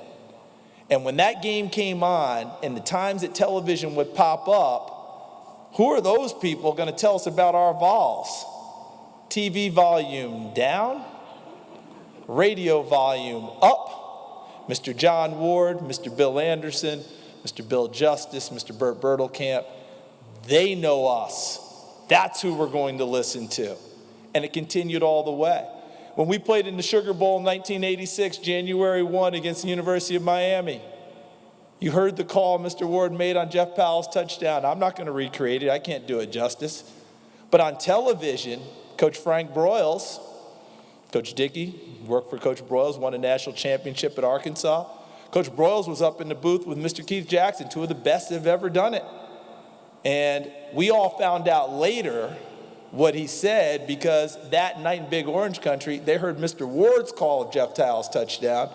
And when that game came on and the times that television would pop up, who are those people going to tell us about our Vols? TV volume down, radio volume up. Mr. John Ward, Mr. Bill Anderson, Mr. Bill Justus, Mr. Bert Bertelkamp, they know us. That's who we're going to listen to. And it continued all the way. When we played in the Sugar Bowl in 1986, January 1 against the University of Miami, you heard the call Mr. Ward made on Jeff Powell's touchdown. I'm not going to recreate it. I can't do it justice. But on television, Coach Frank Broyles, Coach Dickey, worked for Coach Broyles, won a national championship at Arkansas. Coach Broyles was up in the booth with Mr. Keith Jackson, two of the best that have ever done it. And we all found out later what he said because that night in Big Orange Country, they heard Mr. Ward's call of Jeff Powell's touchdown.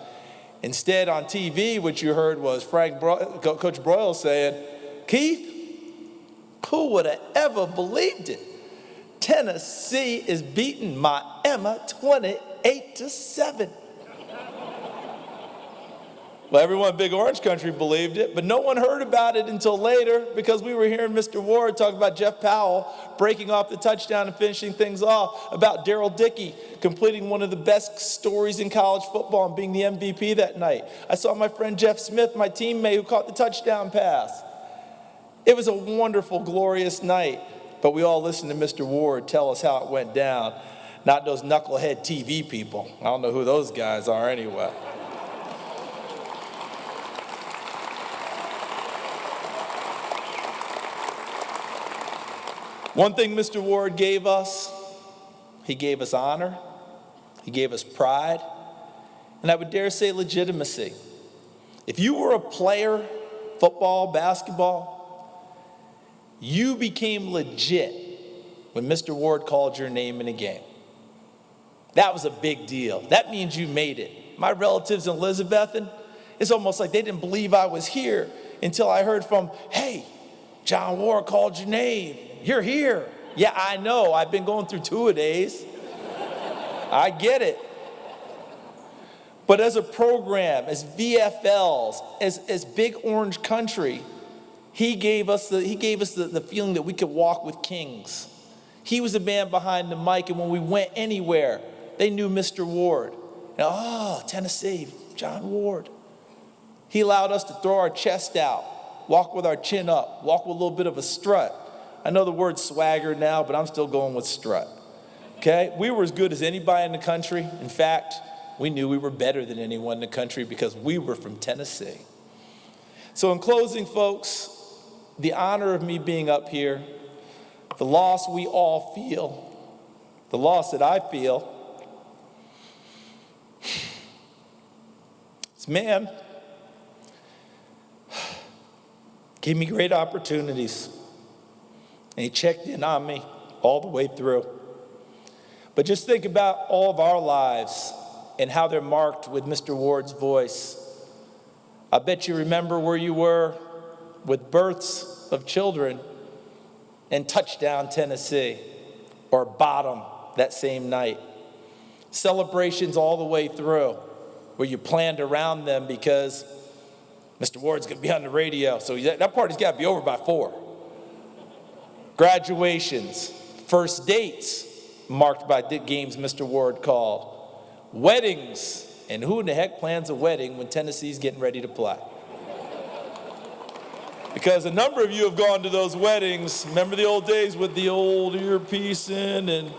Instead, on TV, what you heard was Coach Broyles saying, Keith, who would have ever believed it? Tennessee is beating Miami 28-7. Well, everyone in Big Orange Country believed it, but no one heard about it until later because we were hearing Mr. Ward talk about Jeff Powell breaking off the touchdown and finishing things off, about Dickey completing one of the best stories in college football and being the MVP that night. I saw my friend Jeff Smith, my teammate, who caught the touchdown pass. It was a wonderful, glorious night, but we all listened to Mr. Ward tell us how it went down, not those knucklehead TV people. I don't know who those guys are anyway. One thing Mr. Ward gave us, he gave us honor, he gave us pride, and I would dare say legitimacy. If you were a player, football, basketball, you became legit when Mr. Ward called your name in a game. That was a big deal. That means you made it. My relatives in Elizabethton, it's almost like they didn't believe I was here until I heard from, hey, John Ward called your name. You're here. Yeah, I know. I've been going through two-a-days. I get it. But as a program, as VFLs, as Big Orange Country, he gave us the feeling that we could walk with kings. He was the man behind the mic, and when we went anywhere, they knew Mr. Ward. And, oh, Tennessee, John Ward. He allowed us to throw our chest out, walk with our chin up, walk with a little bit of a strut. I know the word swagger now, but I'm still going with strut. Okay? We were as good as anybody in the country. In fact, we knew we were better than anyone in the country because we were from Tennessee. So in closing, folks, the honor of me being up here, the loss we all feel, the loss that I feel, this man gave me great opportunities. And he checked in on me all the way through. But just think about all of our lives and how they're marked with Mr. Ward's voice. I bet you remember where you were with births of children in Touchdown, Tennessee, or Bottom that same night. Celebrations all the way through where you planned around them because Mr. Ward's going to be on the radio, so that party's got to be over by 4. Graduations, first dates marked by games Mr. Ward called. Weddings, and who in the heck plans a wedding when Tennessee's getting ready to play? Because a number of you have gone to those weddings. Remember the old days with the old earpiece in and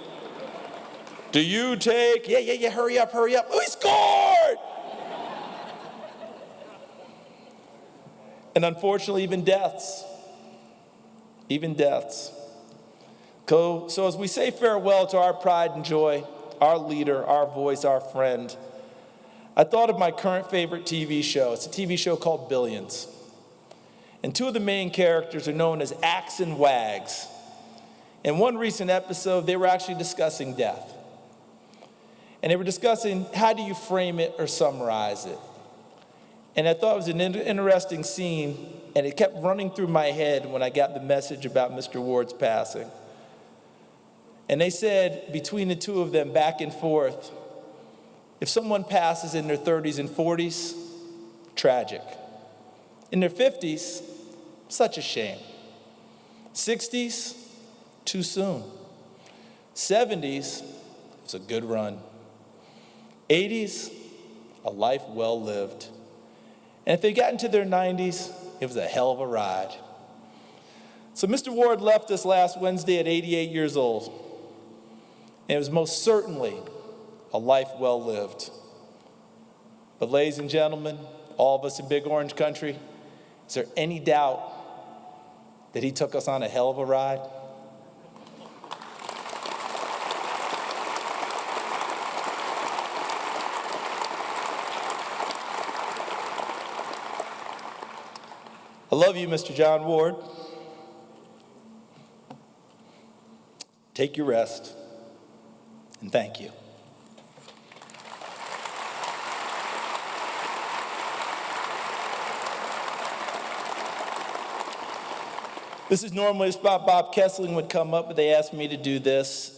do you take? Yeah, hurry up. Oh, he scored! And unfortunately, even deaths. So as we say farewell to our pride and joy, our leader, our voice, our friend, I thought of my current favorite TV show. It's a TV show called Billions. And 2 of the main characters are known as Axe and Wags. In one recent episode, they were actually discussing death. And they were discussing how do you frame it or summarize it. And I thought it was an interesting scene, and it kept running through my head when I got the message about Mr. Ward's passing. And they said, between the 2 of them, back and forth, if someone passes in their 30s and 40s, tragic. In their 50s, such a shame. 60s, too soon. 70s, it's a good run. 80s, a life well lived. And if they got into their 90s, it was a hell of a ride. So Mr. Ward left us last Wednesday at 88 years old. And it was most certainly a life well lived. But ladies and gentlemen, all of us in Big Orange Country, is there any doubt that he took us on a hell of a ride? I love you, Mr. John Ward. Take your rest, and thank you. This is normally a spot Bob Kesling would come up, but they asked me to do this.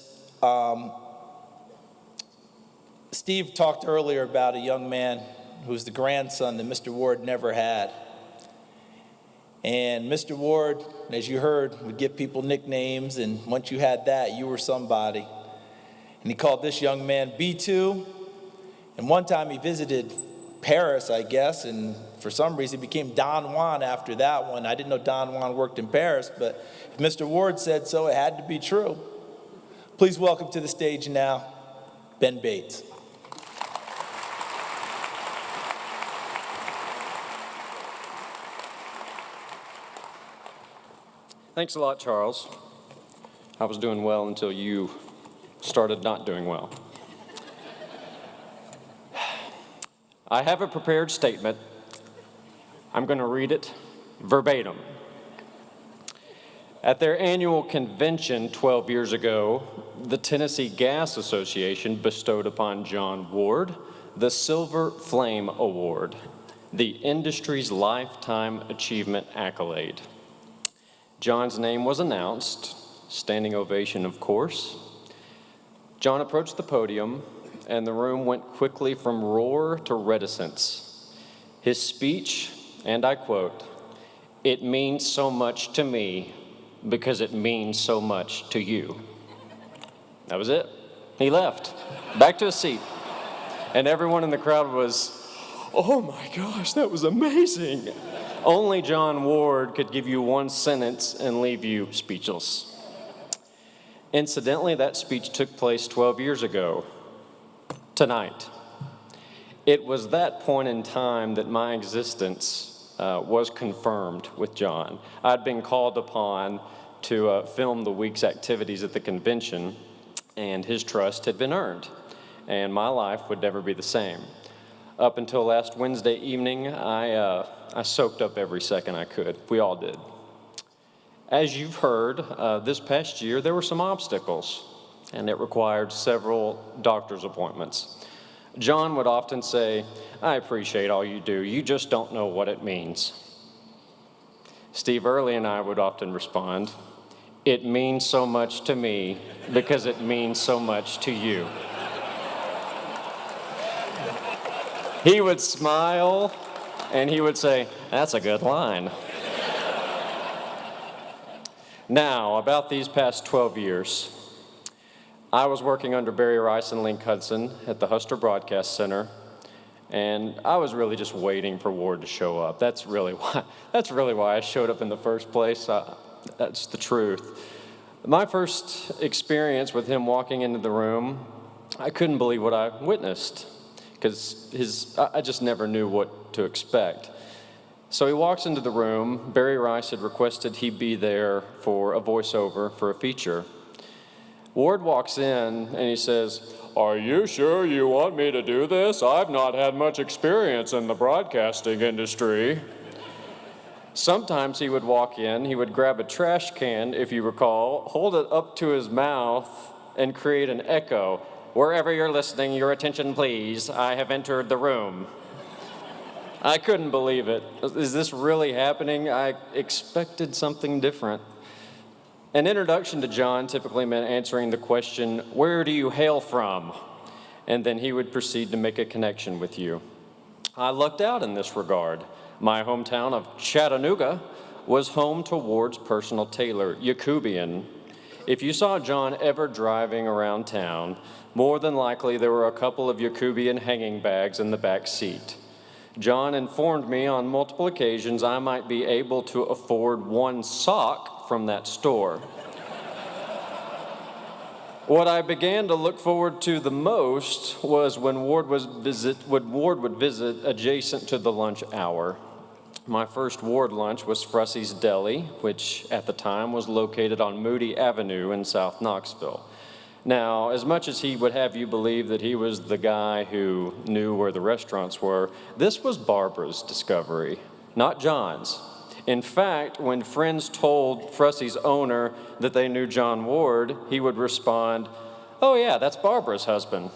Steve talked earlier about a young man who's the grandson that Mr. Ward never had. And Mr. Ward, as you heard, would give people nicknames, and once you had that, you were somebody. And he called this young man B2. And one time he visited Paris, I guess, and for some reason he became Don Juan after that one. I didn't know Don Juan worked in Paris, but if Mr. Ward said so, it had to be true. Please welcome to the stage now, Ben Bates. Thanks a lot, Charles. I was doing well until you started not doing well. I have a prepared statement. I'm going to read it verbatim. At their annual convention 12 years ago, the Tennessee Gas Association bestowed upon John Ward the Silver Flame Award, the industry's lifetime achievement accolade. John's name was announced, standing ovation, of course. John approached the podium, and the room went quickly from roar to reticence. His speech, and I quote, "It means so much to me because it means so much to you." That was it. He left, back to his seat. And everyone in the crowd was, "Oh my gosh, that was amazing." Only John Ward could give you one sentence and leave you speechless. Incidentally, that speech took place 12 years ago, tonight. It was that point in time that my existence was confirmed with John. I'd been called upon to film the week's activities at the convention, and his trust had been earned, and my life would never be the same. Up until last Wednesday evening, I soaked up every second I could. We all did. As you've heard, this past year there were some obstacles, and it required several doctor's appointments. John would often say, "I appreciate all you do, you just don't know what it means." Steve Early and I would often respond, "It means so much to me because it means so much to you." He would smile, and he would say, "That's a good line." Now, about these past 12 years, I was working under Barry Rice and Link Hudson at the Huster Broadcast Center, and I was really just waiting for Ward to show up. That's really why I showed up in the first place. That's the truth. My first experience with him walking into the room, I couldn't believe what I witnessed, because I just never knew what to expect. So he walks into the room. Barry Rice had requested he be there for a voiceover for a feature. Ward walks in and he says, "Are you sure you want me to do this? I've not had much experience in the broadcasting industry." Sometimes he would walk in, he would grab a trash can, if you recall, hold it up to his mouth, and create an echo. "Wherever you're listening, your attention please. I have entered the room." I couldn't believe it. Is this really happening? I expected something different. An introduction to John typically meant answering the question, "Where do you hail from?" And then he would proceed to make a connection with you. I lucked out in this regard. My hometown of Chattanooga was home to Ward's personal tailor, Yacubian. If you saw John ever driving around town, more than likely there were a couple of Yacubian hanging bags in the back seat. John informed me on multiple occasions I might be able to afford one sock from that store. What I began to look forward to the most was when Ward would visit adjacent to the lunch hour. My first Ward lunch was Frussie's Deli, which at the time was located on Moody Avenue in South Knoxville. Now, as much as he would have you believe that he was the guy who knew where the restaurants were, this was Barbara's discovery, not John's. In fact, when friends told Frussie's owner that they knew John Ward, he would respond, "Oh yeah, that's Barbara's husband."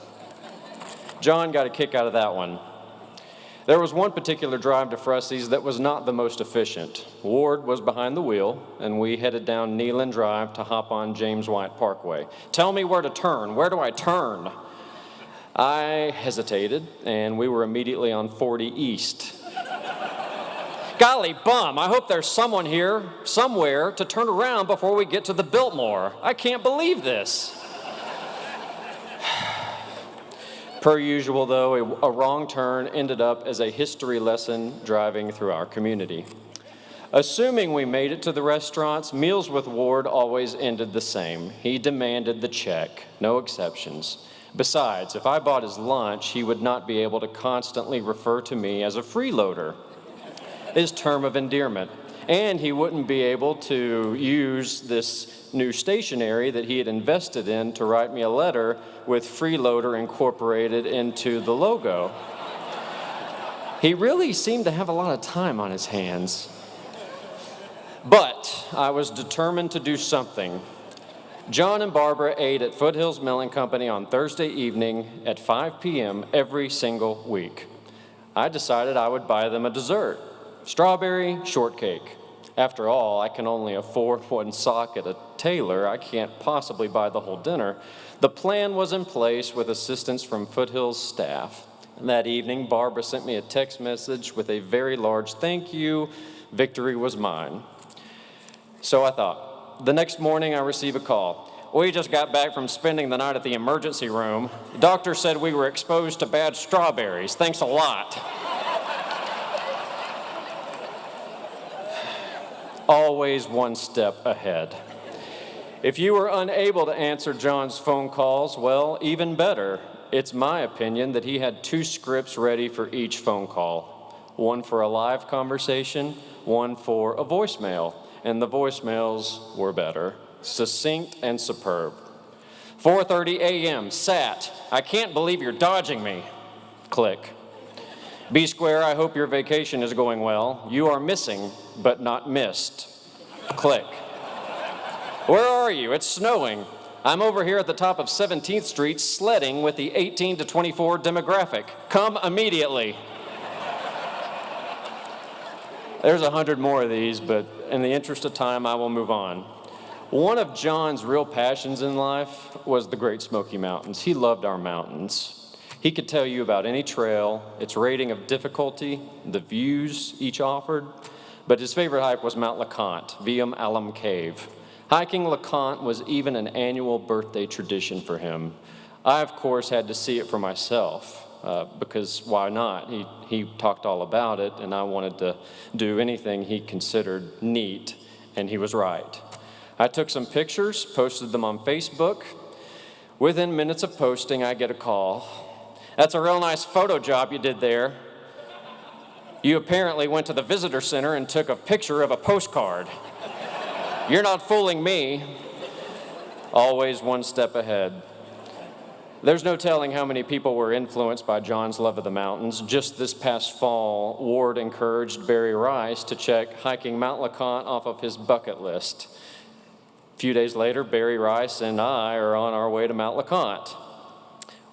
John got a kick out of that one. There was one particular drive to Frussie's that was not the most efficient. Ward was behind the wheel, and we headed down Neyland Drive to hop on James White Parkway. "Tell me where to turn. Where do I turn?" I hesitated, and we were immediately on 40 East. Golly bum, I hope there's someone here, somewhere, to turn around before we get to the Biltmore. I can't believe this. Per usual, though, a wrong turn ended up as a history lesson driving through our community. Assuming we made it to the restaurants, meals with Ward always ended the same. He demanded the check, no exceptions. Besides, if I bought his lunch, he would not be able to constantly refer to me as a freeloader, his term of endearment. And he wouldn't be able to use this new stationery that he had invested in to write me a letter with freeloader incorporated into the logo. He really seemed to have a lot of time on his hands. But I was determined to do something. John and Barbara ate at Foothills Milling Company on Thursday evening at 5 p.m. every single week. I decided I would buy them a dessert, strawberry shortcake. After all, I can only afford one sock at a tailor. I can't possibly buy the whole dinner. The plan was in place with assistance from Foothills staff. And that evening, Barbara sent me a text message with a very large thank you. Victory was mine. So I thought. The next morning, I receive a call. We just got back from spending the night at the emergency room. The doctor said we were exposed to bad strawberries. Thanks a lot. Always one step ahead. If you were unable to answer John's phone calls, well, even better. It's my opinion that he had 2 scripts ready for each phone call. One for a live conversation, one for a voicemail. And the voicemails were better, succinct and superb. 4:30 a.m., sat. I can't believe you're dodging me. Click. B Square, I hope your vacation is going well. You are missing, but not missed. Click. Where are you? It's snowing. I'm over here at the top of 17th Street sledding with the 18 to 24 demographic. Come immediately. There's 100 more of these, but in the interest of time, I will move on. One of John's real passions in life was the Great Smoky Mountains. He loved our mountains. He could tell you about any trail, its rating of difficulty, the views each offered, but his favorite hike was Mount LeConte, Vium Alum Cave. Hiking LeConte was even an annual birthday tradition for him. I, of course, had to see it for myself. Because why not? He talked all about it, and I wanted to do anything he considered neat, and he was right. I took some pictures, posted them on Facebook. Within minutes of posting, I get a call. That's a real nice photo job you did there. You apparently went to the visitor center and took a picture of a postcard. You're not fooling me. Always one step ahead. There's no telling how many people were influenced by John's love of the mountains. Just this past fall, Ward encouraged Barry Rice to check hiking Mount LeConte off of his bucket list. A few days later, Barry Rice and I are on our way to Mount LeConte.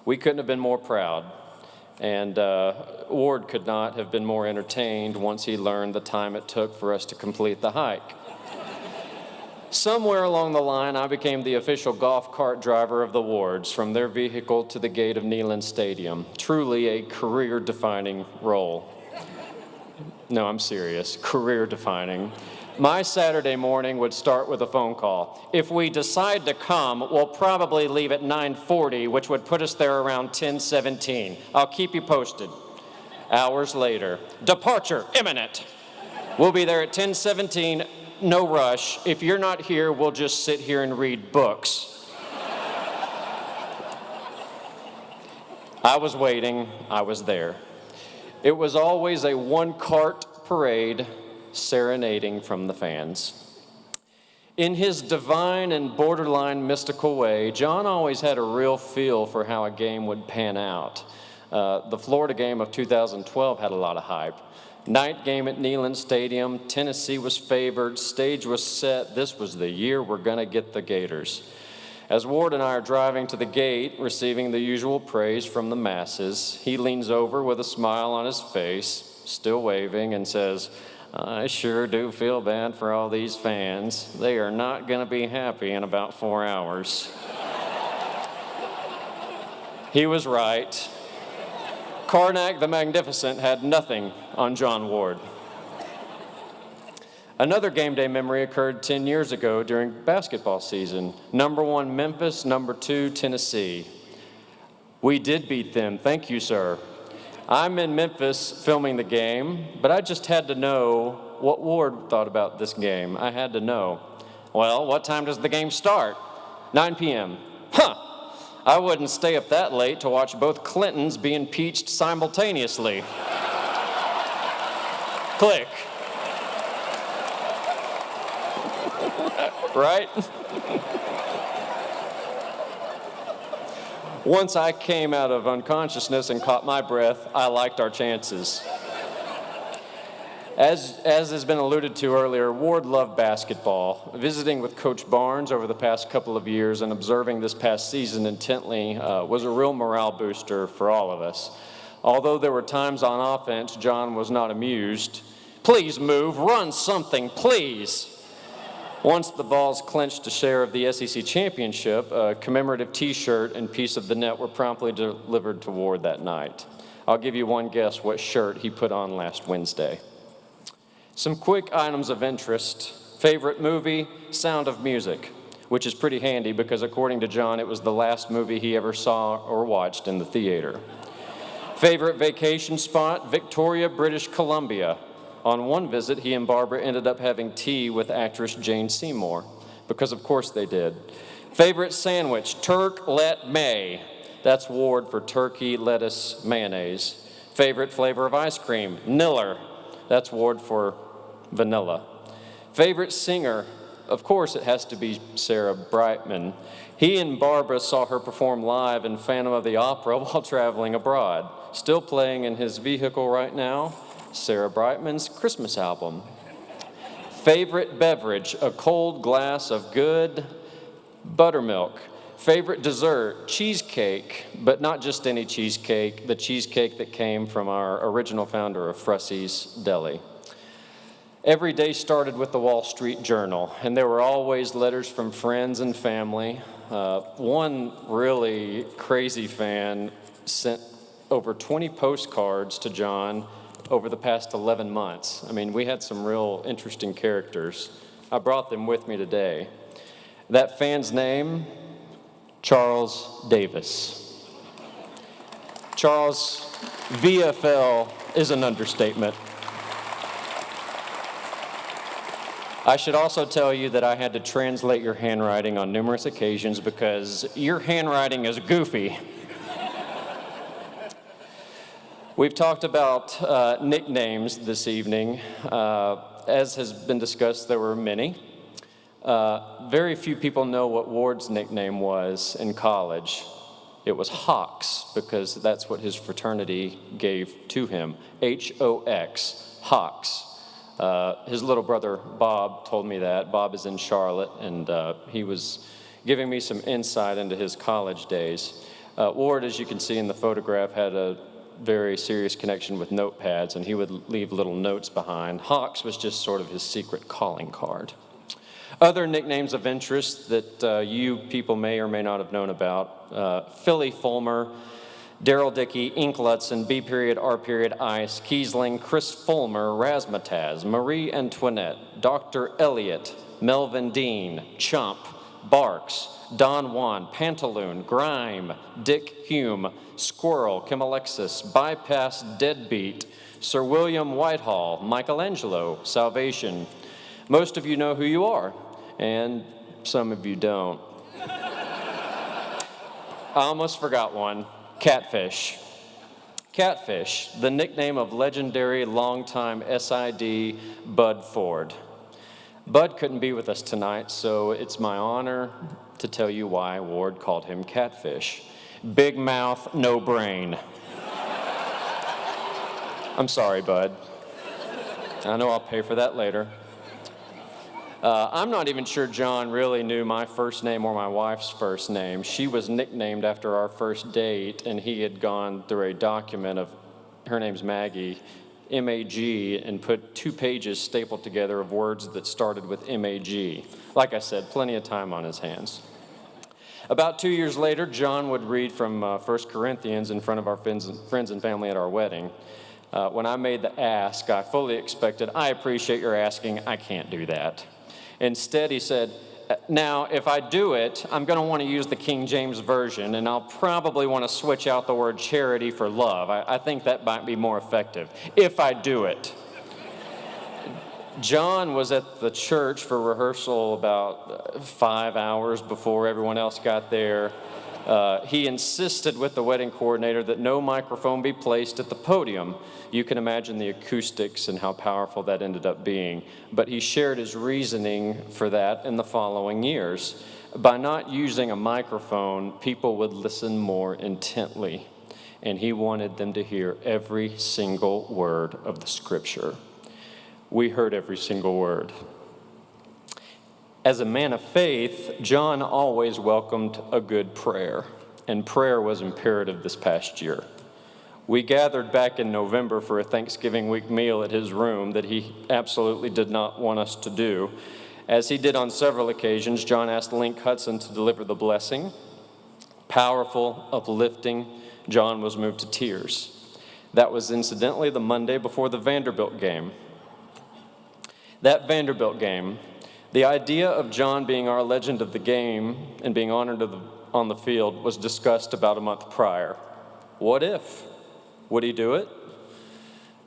We couldn't have been more proud, and Ward could not have been more entertained once he learned the time it took for us to complete the hike. Somewhere along the line, I became the official golf cart driver of the Wards, from their vehicle to the gate of Neyland Stadium. Truly a career-defining role. No, I'm serious. Career-defining. My Saturday morning would start with a phone call. If we decide to come, we'll probably leave at 9:40, which would put us there around 10:17. I'll keep you posted. Hours later, departure imminent. We'll be there at 10:17. No rush. If you're not here, we'll just sit here and read books. I was waiting. I was there. It was always a one-cart parade serenading from the fans. In his divine and borderline mystical way, John always had a real feel for how a game would pan out. The Florida game of 2012 had a lot of hype. Night game at Neyland Stadium, Tennessee was favored, stage was set. This was the year we're gonna get the Gators. As Ward and I are driving to the gate, receiving the usual praise from the masses, he leans over with a smile on his face, still waving, and says, I sure do feel bad for all these fans. They are not gonna be happy in about 4 hours. He was right. Karnak the Magnificent had nothing on John Ward. Another game day memory occurred 10 years ago during basketball season. Number 1, Memphis. Number 2, Tennessee. We did beat them. Thank you, sir. I'm in Memphis filming the game, but I just had to know what Ward thought about this game. I had to know. Well, what time does the game start? 9 p.m. Huh. I wouldn't stay up that late to watch both Clintons be impeached simultaneously. Click. Right? Once I came out of unconsciousness and caught my breath, I liked our chances. As has been alluded to earlier, Ward loved basketball. Visiting with Coach Barnes over the past couple of years and observing this past season intently was a real morale booster for all of us. Although there were times on offense John was not amused. Please move, run something, please. Once the Vols clinched a share of the SEC championship, a commemorative T-shirt and piece of the net were promptly delivered to Ward that night. I'll give you one guess what shirt he put on last Wednesday. Some quick items of interest. Favorite movie, Sound of Music, which is pretty handy because according to John, it was the last movie he ever saw or watched in the theater. Favorite vacation spot, Victoria, British Columbia. On one visit, he and Barbara ended up having tea with actress Jane Seymour, because of course they did. Favorite sandwich, Turk-Let May. That's Ward for turkey, lettuce, mayonnaise. Favorite flavor of ice cream, Niller. That's Ward for vanilla. Favorite singer, of course it has to be Sarah Brightman. He and Barbara saw her perform live in Phantom of the Opera while traveling abroad. Still playing in his vehicle right now, Sarah Brightman's Christmas album. Favorite beverage, a cold glass of good buttermilk. Favorite dessert, cheesecake, but not just any cheesecake, the cheesecake that came from our original founder of Frussie's Deli. Every day started with the Wall Street Journal, and there were always letters from friends and family. One really crazy fan sent over 20 postcards to John over the past 11 months. I mean, we had some real interesting characters. I brought them with me today. That fan's name, Charles Davis. Charles, VFL is an understatement. I should also tell you that I had to translate your handwriting on numerous occasions because your handwriting is goofy. We've talked about nicknames this evening. As has been discussed, there were many. Very few people know what Ward's nickname was in college. It was Hawks, because that's what his fraternity gave to him. H-O-X, Hawks. His little brother, Bob, told me that. Bob is in Charlotte, and he was giving me some insight into his college days. Ward, as you can see in the photograph, had a very serious connection with notepads, and he would leave little notes behind. Hawks was just sort of his secret calling card. Other nicknames of interest that you people may or may not have known about, Phillip Fulmer, Daryl Dickey, Inklutson, B period, R period, Ice, Kesling, Chris Fulmer, Razzmatazz, Marie Antoinette, Dr. Elliott, Melvin Dean, Chump, Barks, Don Juan, Pantaloon, Grime, Dick Hume, Squirrel, Kim Alexis, Bypass Deadbeat, Sir William Whitehall, Michelangelo, Salvation. Most of you know who you are, and some of you don't. I almost forgot one, Catfish. Catfish, the nickname of legendary longtime SID Bud Ford. Bud couldn't be with us tonight, so it's my honor to tell you why Ward called him Catfish. Big mouth, no brain. I'm sorry, Bud. I know I'll pay for that later. I'm not even sure John really knew my first name or my wife's first name. She was nicknamed after our first date, and he had gone through a document of, her name's Maggie, M-A-G, and put 2 pages stapled together of words that started with M-A-G. Like I said, plenty of time on his hands. About 2 years later, John would read from 1 Corinthians in front of our friends and family at our wedding. When I made the ask, I fully expected, I appreciate your asking, I can't do that. Instead, he said, now, if I do it, I'm going to want to use the King James Version, and I'll probably want to switch out the word charity for love. I think that might be more effective, if I do it. John was at the church for rehearsal about 5 hours before everyone else got there. He insisted with the wedding coordinator that no microphone be placed at the podium. You can imagine the acoustics and how powerful that ended up being. But he shared his reasoning for that in the following years. By not using a microphone, people would listen more intently. And he wanted them to hear every single word of the scripture. We heard every single word. As a man of faith, John always welcomed a good prayer, and prayer was imperative this past year. We gathered back in November for a Thanksgiving week meal at his room that he absolutely did not want us to do. As he did on several occasions, John asked Link Hudson to deliver the blessing. Powerful, uplifting, John was moved to tears. That was incidentally the Monday before the Vanderbilt game. That Vanderbilt game, the idea of John being our legend of the game and being honored on the field was discussed about a month prior. What if? Would he do it?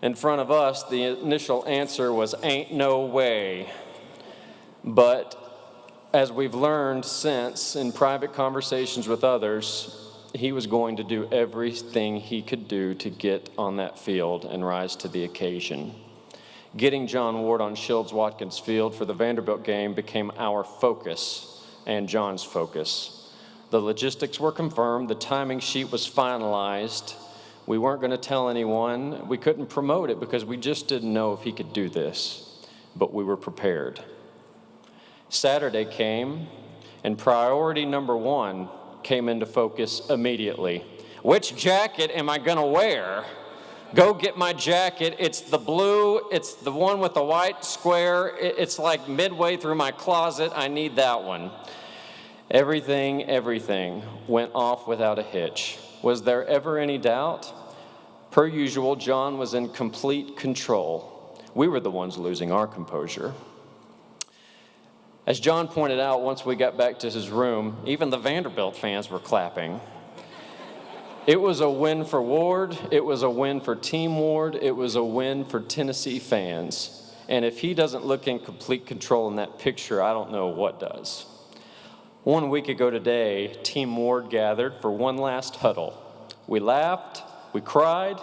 In front of us, the initial answer was, ain't no way. But as we've learned since in private conversations with others, he was going to do everything he could do to get on that field and rise to the occasion. Getting John Ward on Shields-Watkins Field for the Vanderbilt game became our focus and John's focus. The logistics were confirmed. The timing sheet was finalized. We weren't going to tell anyone. We couldn't promote it because we just didn't know if he could do this, but we were prepared. Saturday came, and priority number one came into focus immediately. Which jacket am I going to wear? Go get my jacket. It's the blue. It's the one with the white square. It's like midway through my closet. I need that one. Everything went off without a hitch. Was there ever any doubt? Per usual, John was in complete control. We were the ones losing our composure. As John pointed out, once we got back to his room, even the Vanderbilt fans were clapping. It was a win for Ward, it was a win for Team Ward, it was a win for Tennessee fans. And if he doesn't look in complete control in that picture, I don't know what does. 1 week ago today, Team Ward gathered for one last huddle. We laughed, we cried,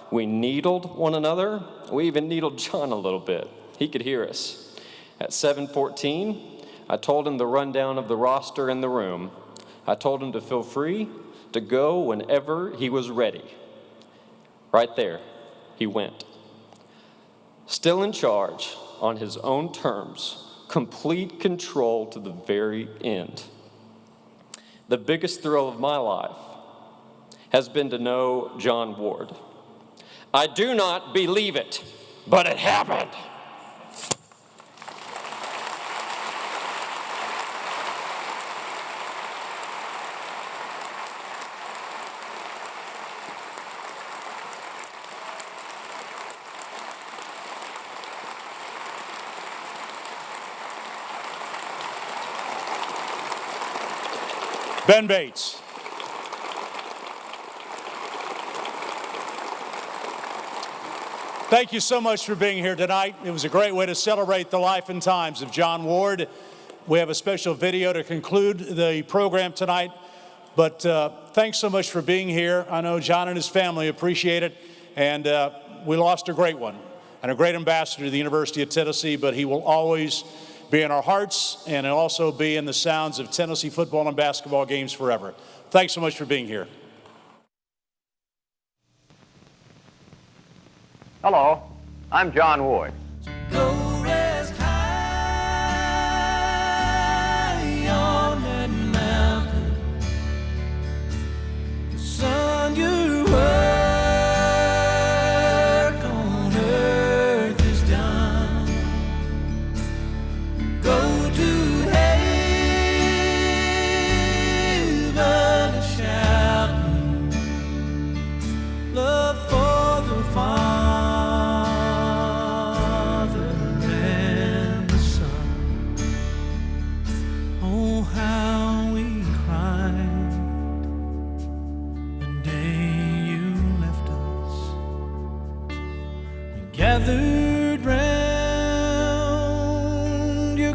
we needled one another. We even needled John a little bit. He could hear us. At 7:14, I told him the rundown of the roster in the room. I told him to feel free to go whenever he was ready. Right there, he went. Still in charge, on his own terms, complete control to the very end. The biggest thrill of my life has been to know John Ward. I do not believe it, but it happened. Ben Bates. Thank you so much for being here tonight. It was a great way to celebrate the life and times of John Ward. We have a special video to conclude the program tonight, but thanks so much for being here. I know John and his family appreciate it, and we lost a great one and a great ambassador to the University of Tennessee, but he will always be in our hearts and also be in the sounds of Tennessee football and basketball games forever. Thanks so much for being here. Hello, I'm John Ward.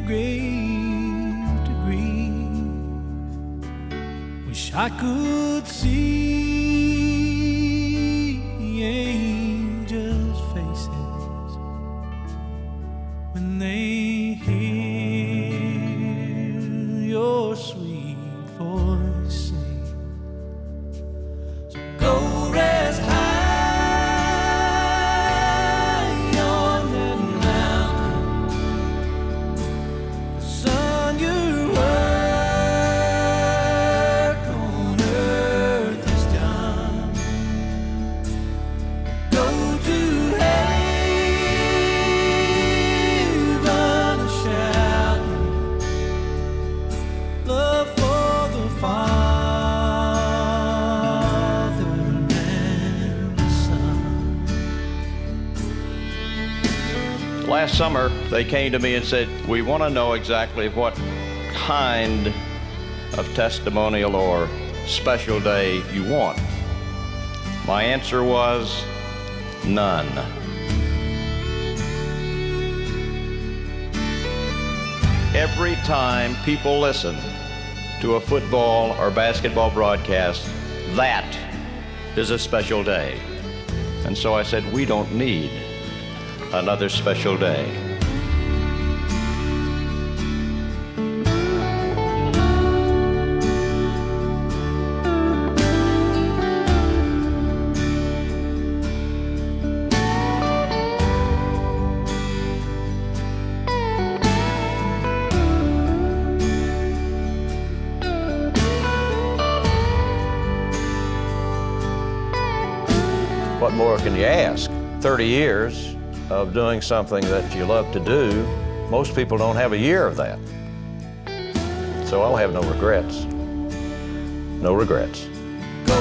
grave to grieve. Wish I could see angels' faces when they hear your sweet voice sing. So go rest high on that mountain. Son, your work on earth is done. Go to heaven shouting love for the Father and the Son. Last summer, they came to me and said, we want to know exactly what kind of testimonial or special day you want. My answer was none. Every time people listen to a football or basketball broadcast, that is a special day. And so I said, we don't need another special day. What more can you ask? 30 years of doing something that you love to do, most people don't have a year of that. So I'll have no regrets. No regrets. Go